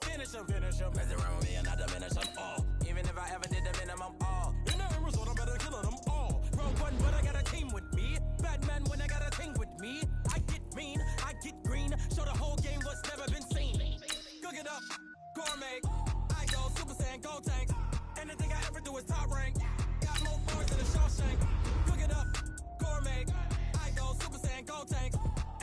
Finish them. Mess around with me and I diminish them all. Even if I ever did the minimum, all. In the end result, I'm better killing them all. Rogue one, but I got a team with me. Batman when I got a team with me. I get mean, I get green. Show the whole game what's never been seen. Cook it up, gourmet. I go Super Saiyan, go tank. Anything I ever do is top rank. Got more bars than a Shawshank. Cook it up, gourmet. I go Super Saiyan, go tank.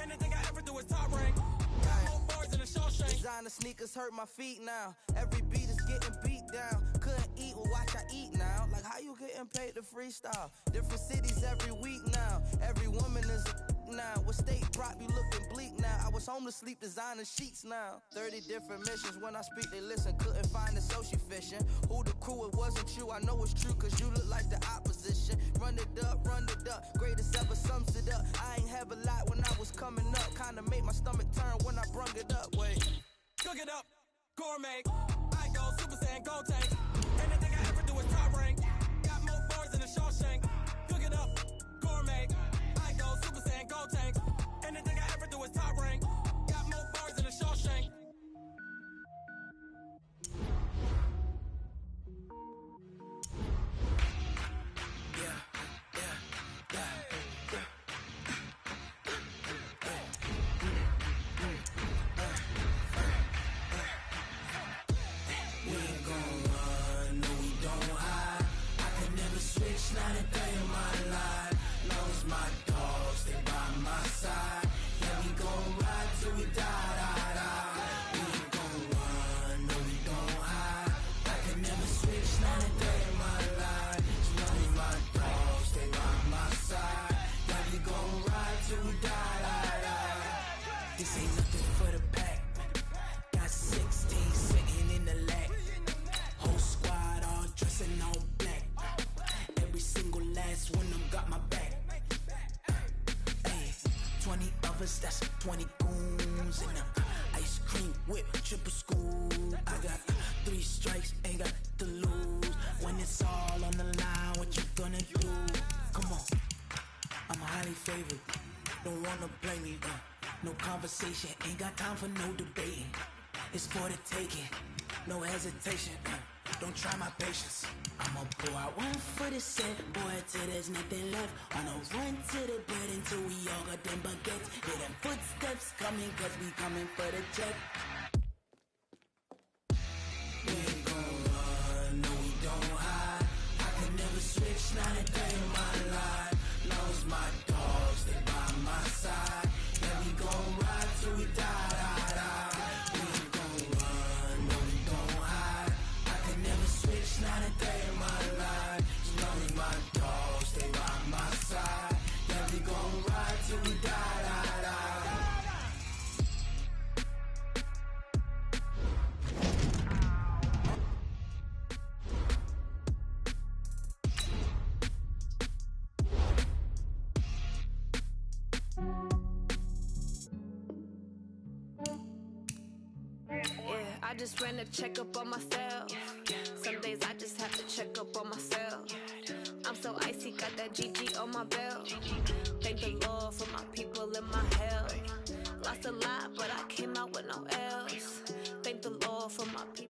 Anything I ever do is top rank. Got more bars than a Shawshank. Designer sneakers hurt my feet now. Every beat is getting beat down. Couldn't eat, well watch I eat now. Like how you getting paid to freestyle? Different cities every week now. Every woman is a now. What state prop you looking bleak now? I was homeless, sleep designer sheets now. 30 different missions. When I speak they listen. Couldn't find the social fishing. Who the crew? It wasn't you. I know it's true cause you look like the opposition. Run it up. Greatest ever sums it up. I ain't have a lot when I was coming up. Kinda made my stomach turn when I brung it up. Wait. Cook it up, gourmet. I go Super Saiyan, go tank. Anything I ever do is top rank. Got more bars than a Shawshank. Cook it up, gourmet. I go Super Saiyan, go tank. Anything I ever do is top rank. Got more bars than a Shawshank. Not a day in my life. Long as my dogs, they by my side. Yeah, we gon' ride till we die. We ain't gon' run, no, we don't hide. I can never switch, not a day in my life. As long as my dogs, they by my side. Yeah, we gon' ride till we die. This ain't nothing for the pack. Got 16 sitting in the lap. Whole squad all dressing all black. Every single last one of them got my back. Hey, 20 of us, that's 20 goons. And ice cream whip, triple school. I got 3 strikes, ain't got to lose. When it's all on the line, what you gonna do? Come on, I'm highly favored. Don't wanna blame me, no conversation, ain't got time for no debating. It's for the taking, no hesitation. Don't try my patience. I'ma pull out one for the set, boy, till there's nothing left. I'ma run to the bed until we all got them baguettes. Hear them footsteps coming, cause we coming for the check. We ain't gon' run, no, we don't hide. I can never switch, not a day in my life. Long as my dogs, they by my side. Yeah, we gon' ride till we die. Not a day in my life. As long as my dogs stay by my side. Yeah, we gon' ride till we die. I just ran a checkup on myself. Some days I just have to check up on myself. I'm so icy, got that GG on my belt. Thank the Lord for my people and my health. Lost a lot, but I came out with no else. Thank the Lord for my people.